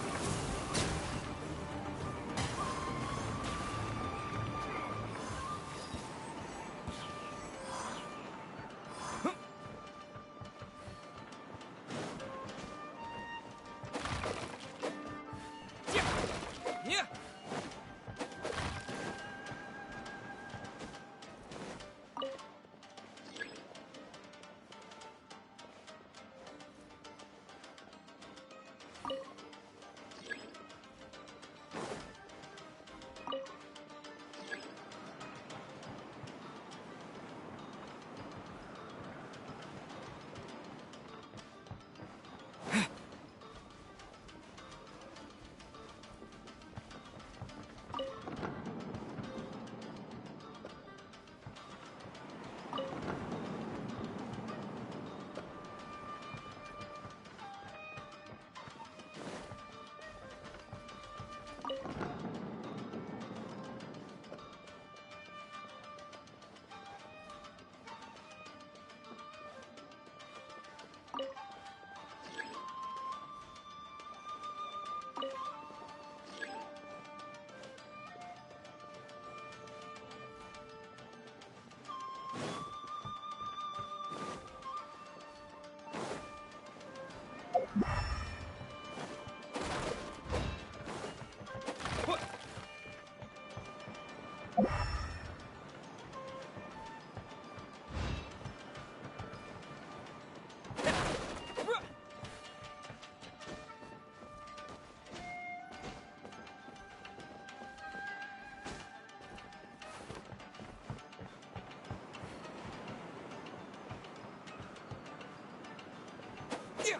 Yeah!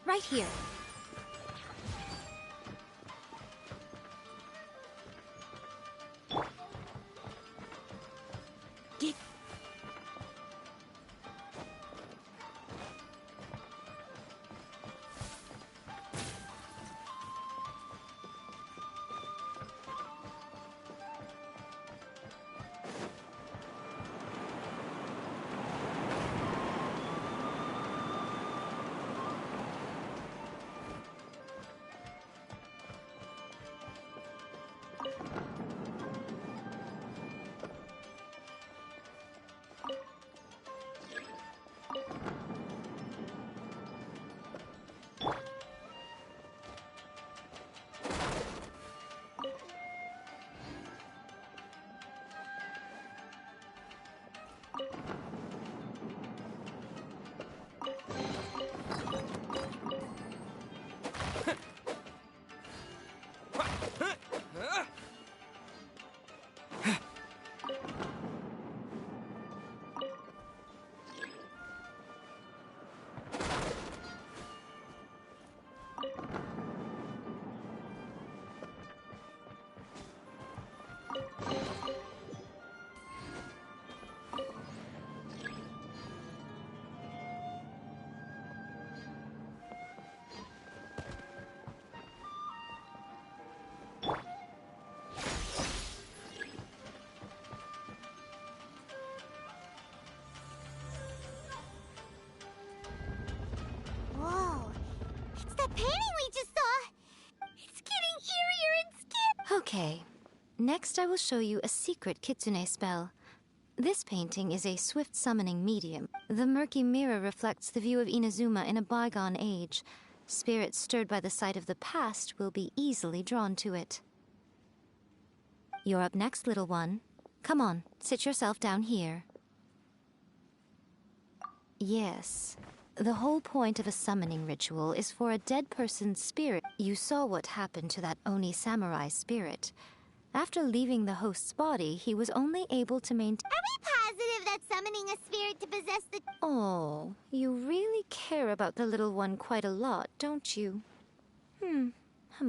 Right here. Get... Okay. Next, I will show you a secret kitsune spell. This painting is a swift summoning medium. The murky mirror reflects the view of Inazuma in a bygone age. Spirits stirred by the sight of the past will be easily drawn to it. You're up next, little one. Come on, sit yourself down here. Yes. The whole point of a summoning ritual is for a dead person's spirit. You saw what happened to that Oni samurai spirit. After leaving the host's body, he was only able to maintain... Are we positive that summoning a spirit to possess the... Oh, you really care about the little one quite a lot, don't you? I'm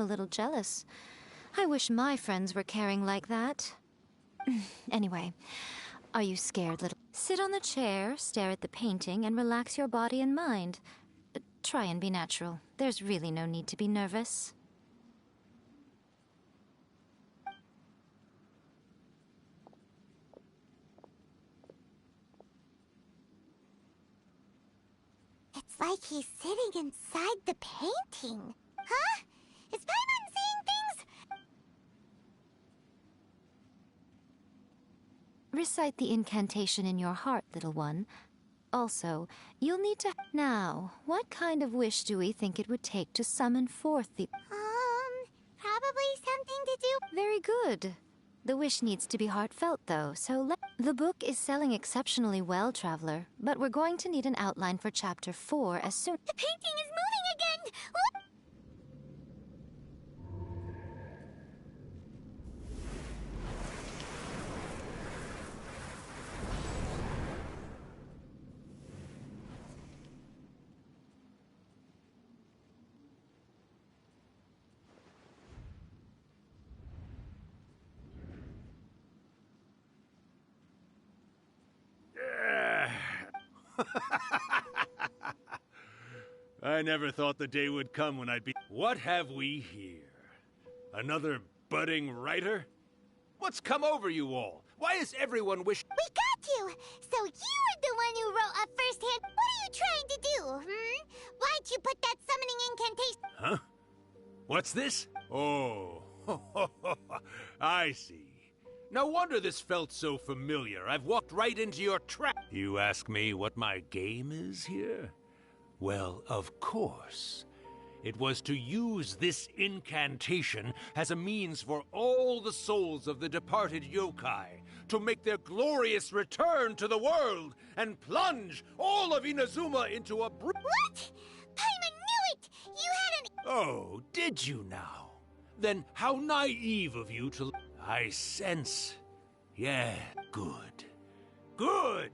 a little jealous. I wish my friends were caring like that. Anyway, are you scared, little... Sit on the chair, stare at the painting, and relax your body and mind. Try and be natural. There's really no need to be nervous. It's like he's sitting inside the painting. Huh? Is Paimon seeing things? Recite the incantation in your heart, little one. Also, you'll need to... Now, what kind of wish do we think it would take to summon forth the... Probably something to do... Very good. The wish needs to be heartfelt, though, so The book is selling exceptionally well, Traveler, but we're going to need an outline for Chapter 4 as soon... The painting is moving again! I never thought the day would come when I'd be... What have we here? Another budding writer? What's come over you all? Why is everyone wish... We got you! So you're the one who wrote a first-hand... What are you trying to do, Why'd you put that summoning incantation... Huh? What's this? Oh, I see. No wonder this felt so familiar. I've walked right into your trap. You ask me what my game is here? Well, of course. It was to use this incantation as a means for all the souls of the departed yokai to make their glorious return to the world and plunge all of Inazuma into a What? Paimon knew it! You had an... Oh, did you now? Then how naive of you to... I sense. Yeah, good. Good!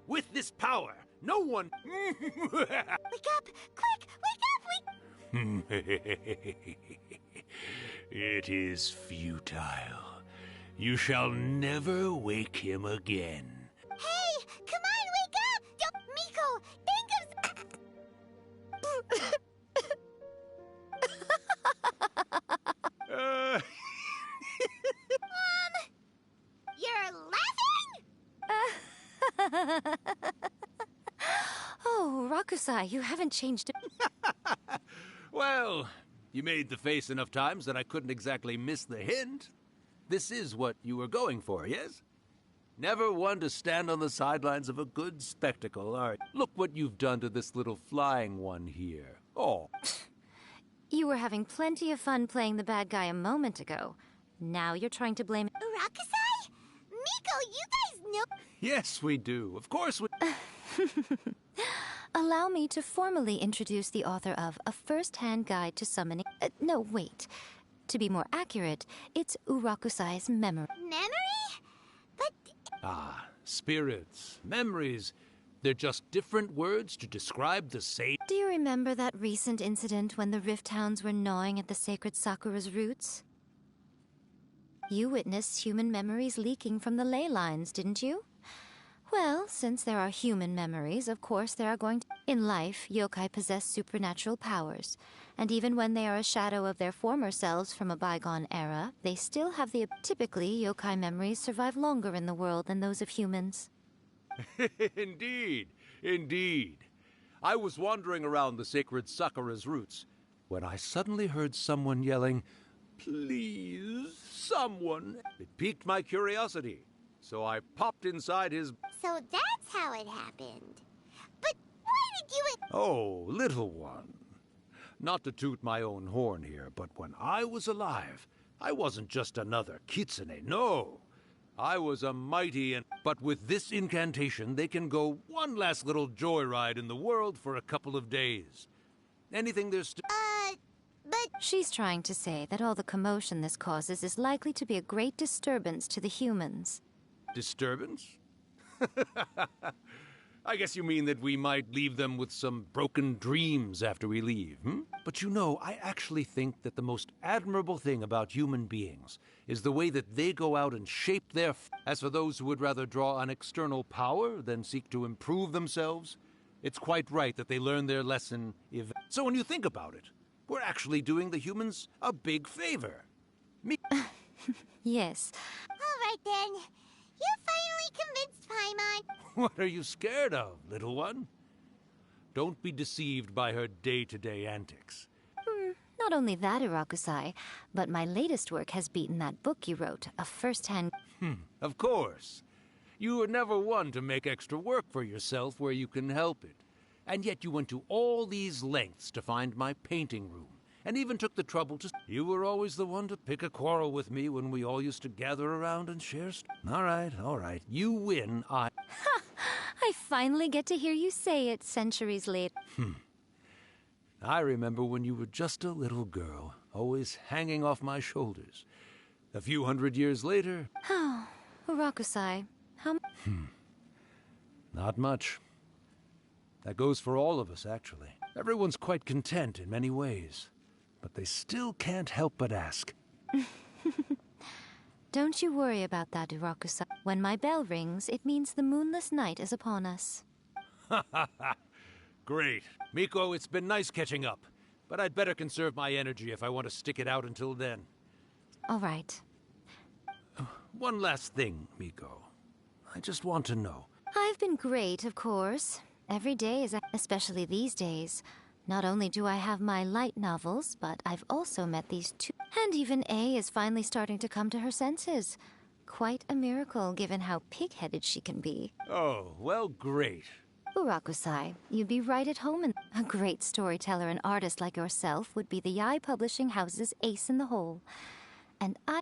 With this power, no one... Wake up! Quick! Wake up! It is futile. You shall never wake him again. Hey! Come on, wake up! Don't... Miko, think of... You're laughing? Oh, Rakusai, you haven't changed... Well, you made the face enough times that I couldn't exactly miss the hint. This is what you were going for, yes? Never one to stand on the sidelines of a good spectacle, are you? Look what you've done to this little flying one here. Oh. You were having plenty of fun playing the bad guy a moment ago. Now you're trying to blame... Rakusai? Miko, you guys know... Yes, we do. Of course we... Allow me to formally introduce the author of A First-Hand Guide to Summoning... no, wait. To be more accurate, it's Urakusai's memory. Memory? But... Ah, spirits, memories. They're just different words to describe the same... Do you remember that recent incident when the Rift Hounds were gnawing at the sacred Sakura's roots? You witnessed human memories leaking from the ley lines, didn't you? Well, since there are human memories, of course there are going to... In life, yokai possess supernatural powers, and even when they are a shadow of their former selves from a bygone era, they still have the... Typically, yokai memories survive longer in the world than those of humans. Indeed, indeed. I was wandering around the sacred Sakura's roots when I suddenly heard someone yelling, Please, someone. It piqued my curiosity, so I popped inside his... So that's how it happened. But why did you... Oh, little one. Not to toot my own horn here, but when I was alive, I wasn't just another kitsune, no. I was a mighty and... But with this incantation, they can go one last little joyride in the world for a couple of days. Anything there's... but... She's trying to say that all the commotion this causes is likely to be a great disturbance to the humans. Disturbance? I guess you mean that we might leave them with some broken dreams after we leave, hmm? But you know, I actually think that the most admirable thing about human beings is the way that they go out and shape their... As for those who would rather draw on external power than seek to improve themselves, it's quite right that they learn their lesson if... So when you think about it, we're actually doing the humans a big favor. Yes. All right, then. You finally convinced Paimon. What are you scared of, little one? Don't be deceived by her day-to-day antics. Not only that, Irakusai, but my latest work has beaten that book you wrote, a first-hand... Of course. You were never one to make extra work for yourself where you can help it. And yet you went to all these lengths to find my painting room, and even took the trouble to... You were always the one to pick a quarrel with me when we all used to gather around and share... All right. You win, I finally get to hear you say it centuries later. I remember when you were just a little girl, always hanging off my shoulders. A few hundred years later... Oh, Irakusai, how... Not much. That goes for all of us, actually. Everyone's quite content in many ways, but they still can't help but ask. Don't you worry about that, Irakusai. When my bell rings, it means the moonless night is upon us. Great. Miko, it's been nice catching up, but I'd better conserve my energy if I want to stick it out until then. All right. One last thing, Miko. I just want to know. I've been great, of course. Every day is, especially these days. Not only do I have my light novels, but I've also met these two. And even A is finally starting to come to her senses. Quite a miracle, given how pig-headed she can be. Oh, well, great. Urakusai, you'd be right at home, and a great storyteller and artist like yourself would be the Yae Publishing House's ace in the hole. And I...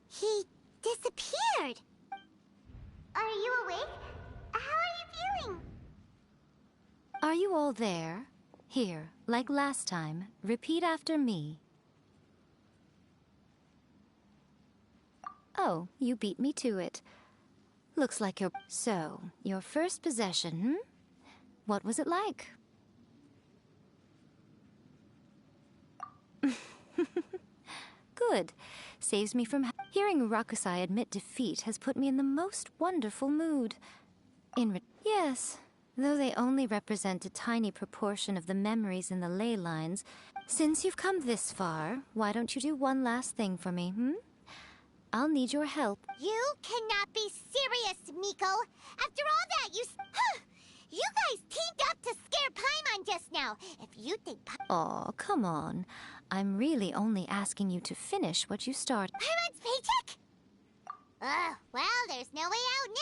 He disappeared. Are you awake? How are you feeling? Are you all there? Here, like last time, repeat after me. Oh, you beat me to it. Looks like you're... So, your first possession, What was it like? Good. Saves me from... Hearing Rakusai admit defeat has put me in the most wonderful mood. Yes, though they only represent a tiny proportion of the memories in the ley lines. Since you've come this far, why don't you do one last thing for me, I'll need your help. You cannot be serious, Miko. After all that, you guys teamed up to scare Paimon just now. If you think Aw, come on. I'm really only asking you to finish what you started. Paimon's paycheck? Well, there's no way out now.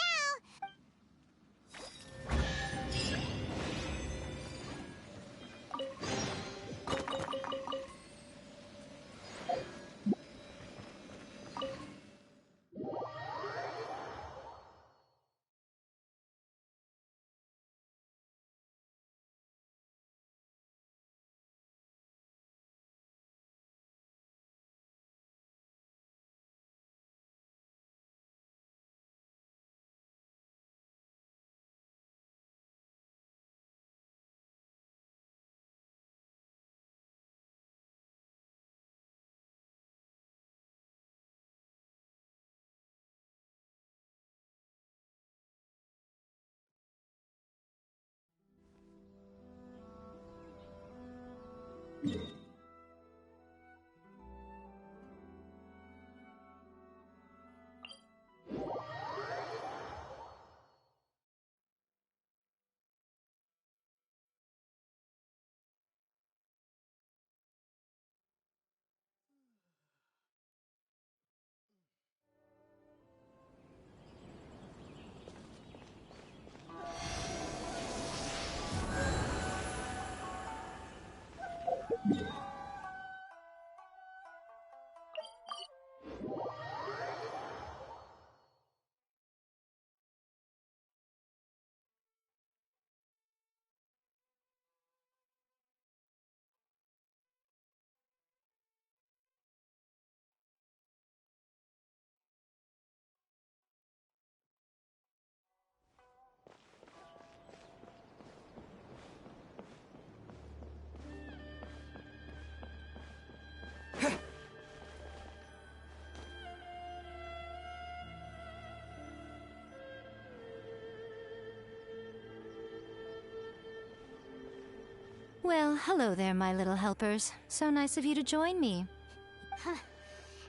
Well, hello there, my little helpers. So nice of you to join me.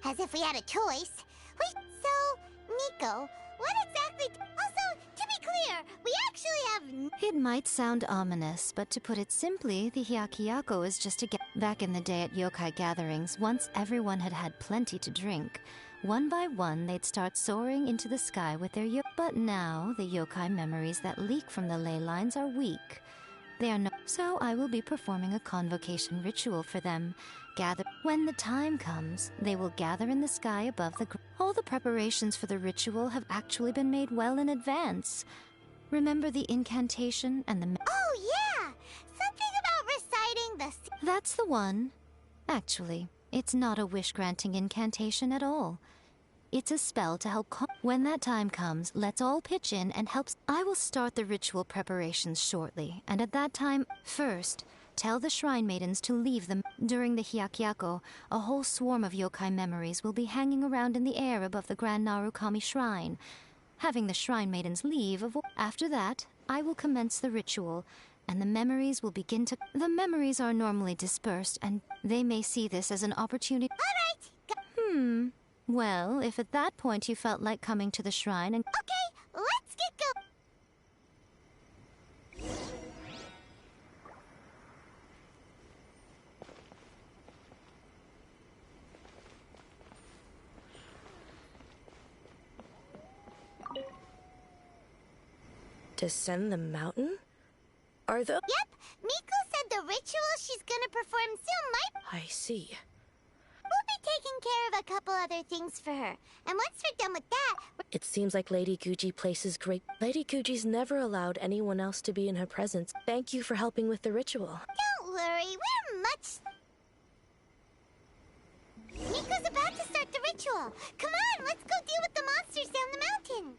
As if we had a choice. So, Nico, what exactly... Also, to be clear, we actually have... It might sound ominous, but to put it simply, the Hyakyako is just a... Back in the day at yokai gatherings, once everyone had had plenty to drink, one by one they'd start soaring into the sky with their But now, the yokai memories that leak from the ley lines are weak. They are no... So I will be performing a convocation ritual for them. When the time comes, they will gather in the sky above the... All the preparations for the ritual have actually been made well in advance. Remember the incantation and the... Oh, yeah! Something about reciting the... That's the one. Actually, it's not a wish-granting incantation at all. It's a spell to help... When that time comes, let's all pitch in and help... I will start the ritual preparations shortly, and at that time... First, tell the Shrine Maidens to leave them. During the Hyakyako, a whole swarm of yokai memories will be hanging around in the air above the Grand Narukami Shrine. Having the Shrine Maidens leave... After that, I will commence the ritual, and the memories will begin to... The memories are normally dispersed, and they may see this as an opportunity... All right! Well, if at that point you felt like coming to the shrine and... Okay, let's get going! Descend the mountain? Are the... Yep, Miko said the ritual she's gonna perform soon might... I see. We'll be taking care of a couple other things for her. And once we're done with that... It seems like Lady Guji places great... Lady Guji's never allowed anyone else to be in her presence. Thank you for helping with the ritual. Don't worry, we're much... Miko's about to start the ritual. Come on, let's go deal with the monsters down the mountain.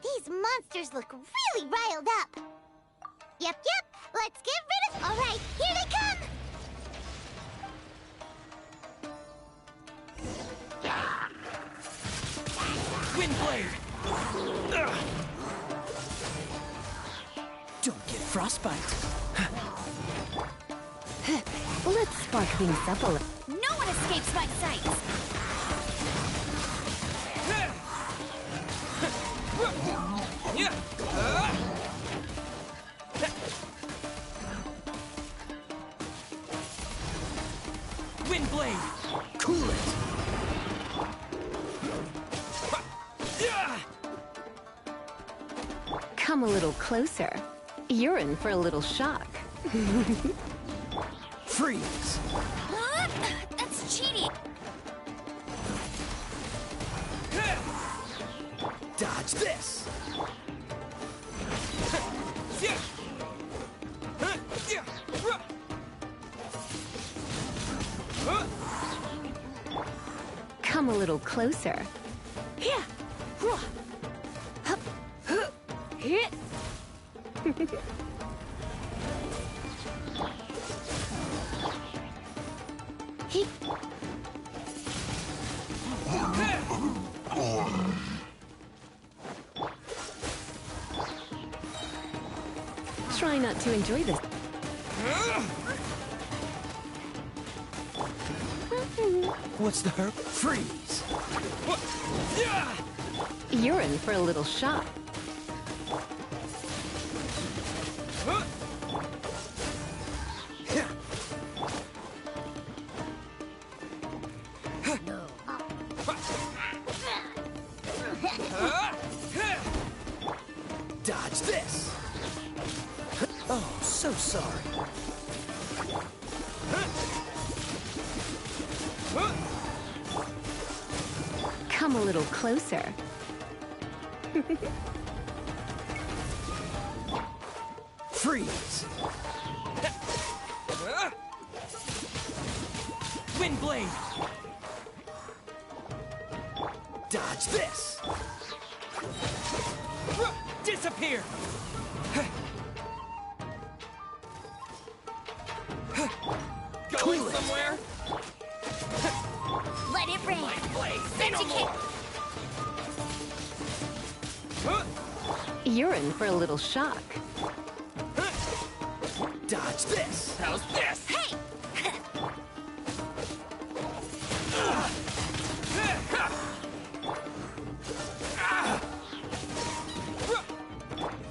These monsters look really riled up. Yep, let's get rid of... All right, here they come! Windblade! Don't get frostbite. Let's spark things up a little. No one escapes my sight! Windblade! Cool it! Come a little closer. You're in for a little shock. Freeze! That's cheating! Dodge this! Come a little closer. Try not to enjoy this. What's the herb? Freeze! You're in for a little shock. Come a little closer. Freeze! Wind blade! Dodge this! Disappear! Going somewhere? Let it rain. Bet you can't. You're in for a little shock. Dodge this! How's this? Hey!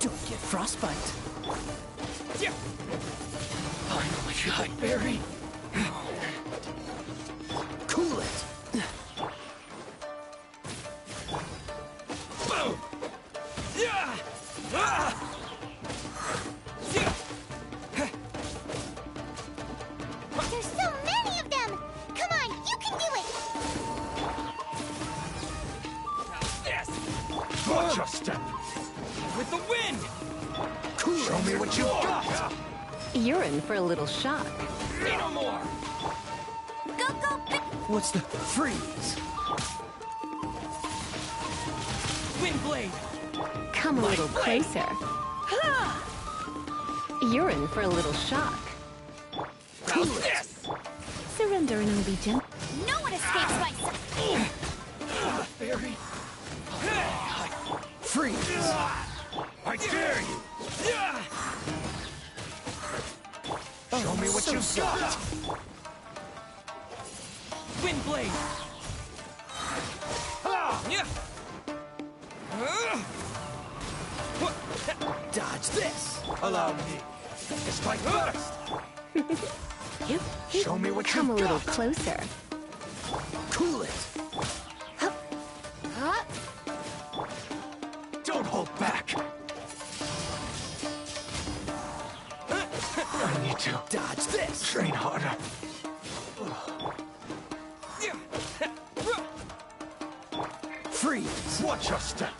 Don't get frostbite. Finally, Blackberry. Cool it. Boom. There's so many of them! Come on, you can do it! How's this? Watch your step. With the wind. Cool. Show me what you got. You're in for a little shock. Say no more. Go, go, big... What's the freeze? Wind blade. Come a little closer. You're in for a little shock. How's this? Surrender and I'll be gentle. No one escapes my sight! Blackberry. Freeze. I dare you. Show me what you've got. Wind blade. Dodge this. Allow me. Strike first. Show me what Come a you've little got. closer. Cool it. Don't hold back. I need to Dodge this. train harder. Freeze. Watch your step.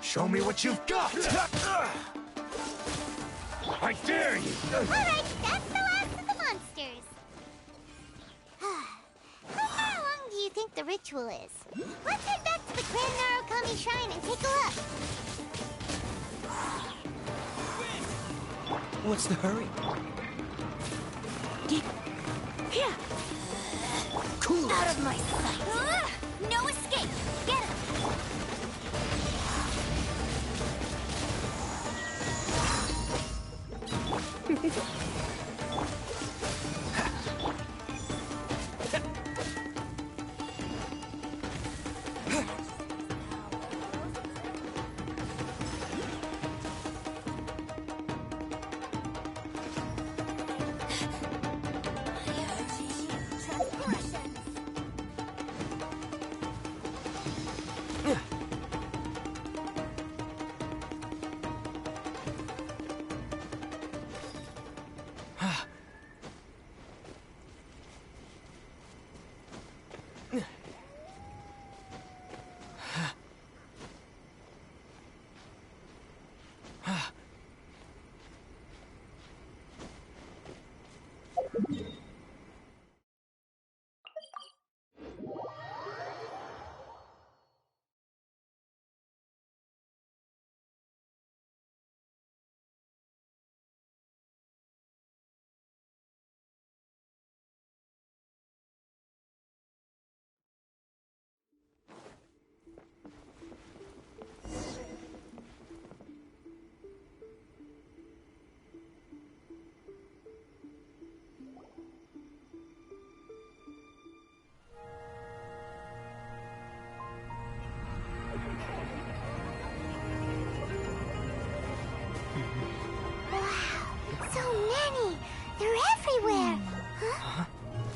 Show me what you've got. I dare you. Alright, that's the last of the monsters. How far along do you think the ritual is? Let's head back to the Grand Narukami Shrine and take a look. What's the hurry? Here. Cool it. Out of my sight. No escape. Get him.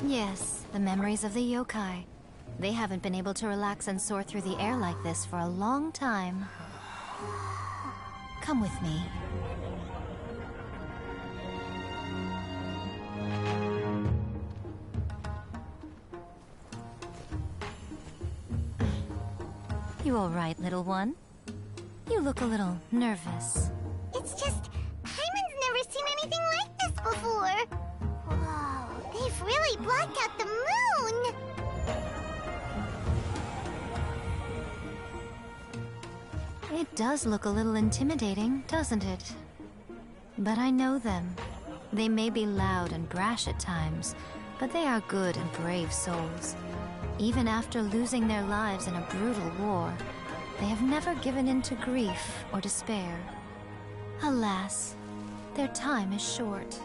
Yes, the memories of the yokai. They haven't been able to relax and soar through the air like this for a long time. Come with me. you all right, little one? You look a little nervous. It's just, Paimon's never seen anything like this before. Whoa, they've really blocked out the moon! It does look a little intimidating, doesn't it? But I know them. They may be loud and brash at times, but they are good and brave souls. Even after losing their lives in a brutal war, they have never given in to grief or despair. Alas, their time is short.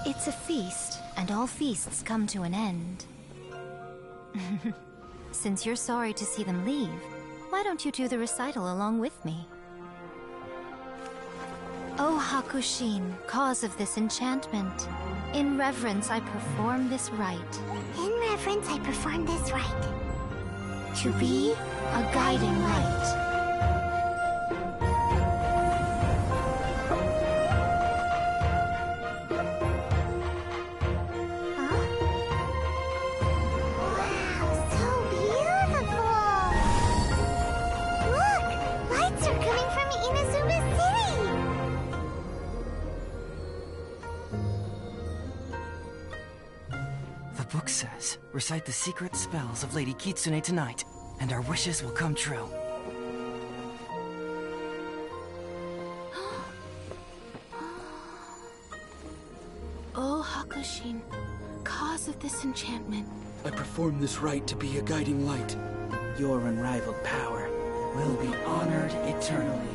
It's a feast, and all feasts come to an end. Since you're sorry to see them leave, why don't you do the recital along with me? O Hakushin, cause of this enchantment, in reverence I perform this rite. In reverence I perform this rite. To be a guiding light. The book says, recite the secret spells of Lady Kitsune tonight, and our wishes will come true. O Hakushin, cause of this enchantment. I perform this rite to be a guiding light. Your unrivaled power will be honored eternally.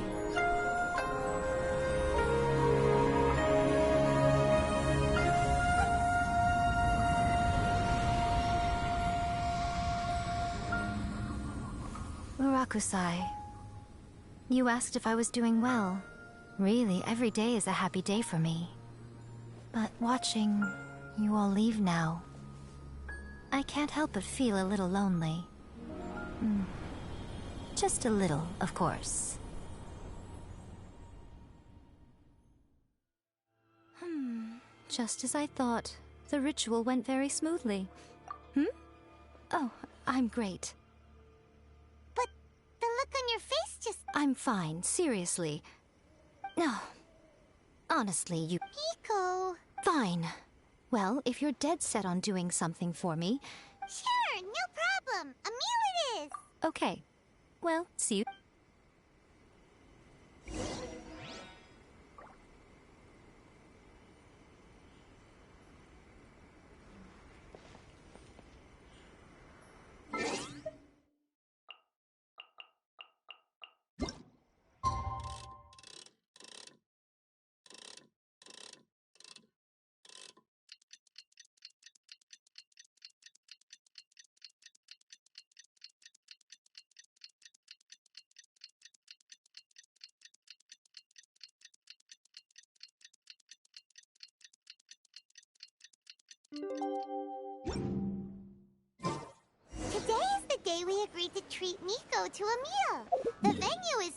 Murakusai, you asked if I was doing well. Really, every day is a happy day for me. But watching you all leave now, I can't help but feel a little lonely. Just a little, of course. Just as I thought. The ritual went very smoothly. Oh, I'm great. But the look on your face just... I'm fine, seriously. No. Honestly, you... Hiko... Fine. Well, if you're dead set on doing something for me... Sure, no problem. A meal it is. Okay. Well, see you... Today is the day we agreed to treat Miko to a meal. The venue is...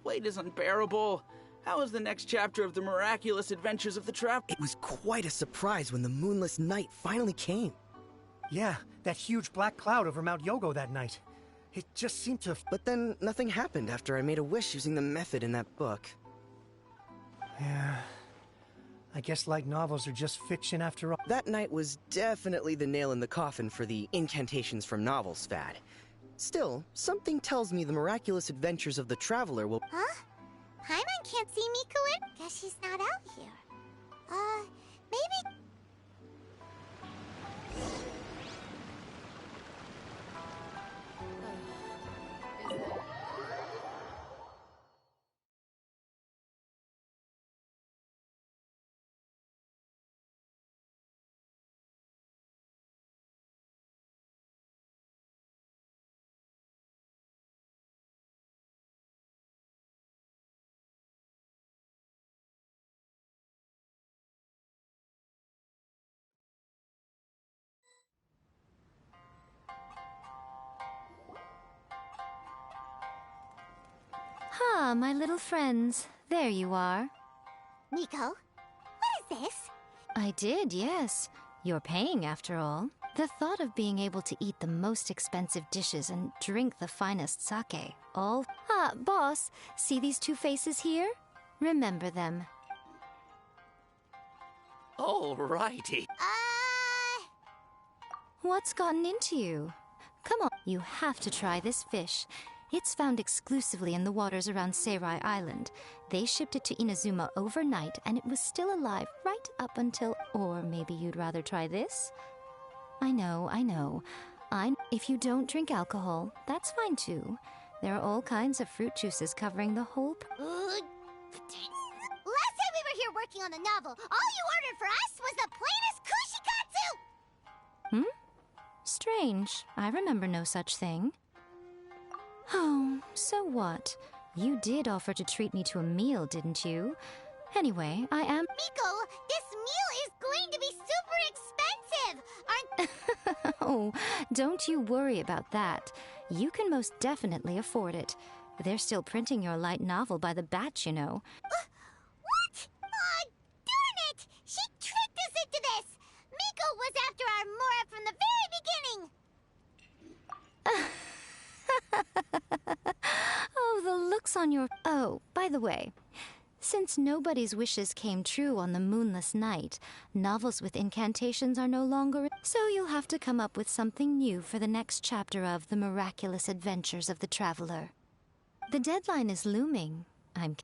Wait is unbearable. How was the next chapter of the miraculous adventures of the Traveler? It was quite a surprise when the moonless night finally came. Yeah, that huge black cloud over Mount Yogo that night. It just seemed to... But then nothing happened after I made a wish using the method in that book. Yeah... I guess light novels are just fiction after all. That night was definitely the nail in the coffin for the incantations from novels fad. Still, something tells me the miraculous adventures of the Traveler will... Huh? Paimon can't see Miku in? Guess she's not out here. Maybe... Ah, my little friends. There you are. Miko, what is this? I did, yes. You're paying, after all. The thought of being able to eat the most expensive dishes and drink the finest sake, all... Ah, boss, see these two faces here? Remember them. Alrighty. What's gotten into you? Come on, you have to try this fish. It's found exclusively in the waters around Seirai Island. They shipped it to Inazuma overnight, and it was still alive right up until... Or maybe you'd rather try this? I know. If you don't drink alcohol, that's fine too. There are all kinds of fruit juices covering the whole... Last time we were here working on the novel, all you ordered for us was the plainest kushikatsu! Strange. I remember no such thing. Oh, so what? You did offer to treat me to a meal, didn't you? Anyway, I am... Miko, this meal is going to be super expensive! Aren't... Oh, don't you worry about that. You can most definitely afford it. They're still printing your light novel by the batch, you know. What? Aw, darn it! She tricked us into this! Miko was after our Mora from the very beginning! Oh, the looks on your... Oh, by the way, since nobody's wishes came true on the moonless night, novels with incantations are no longer... So you'll have to come up with something new for the next chapter of The Miraculous Adventures of the Traveler. The deadline is looming. I'm...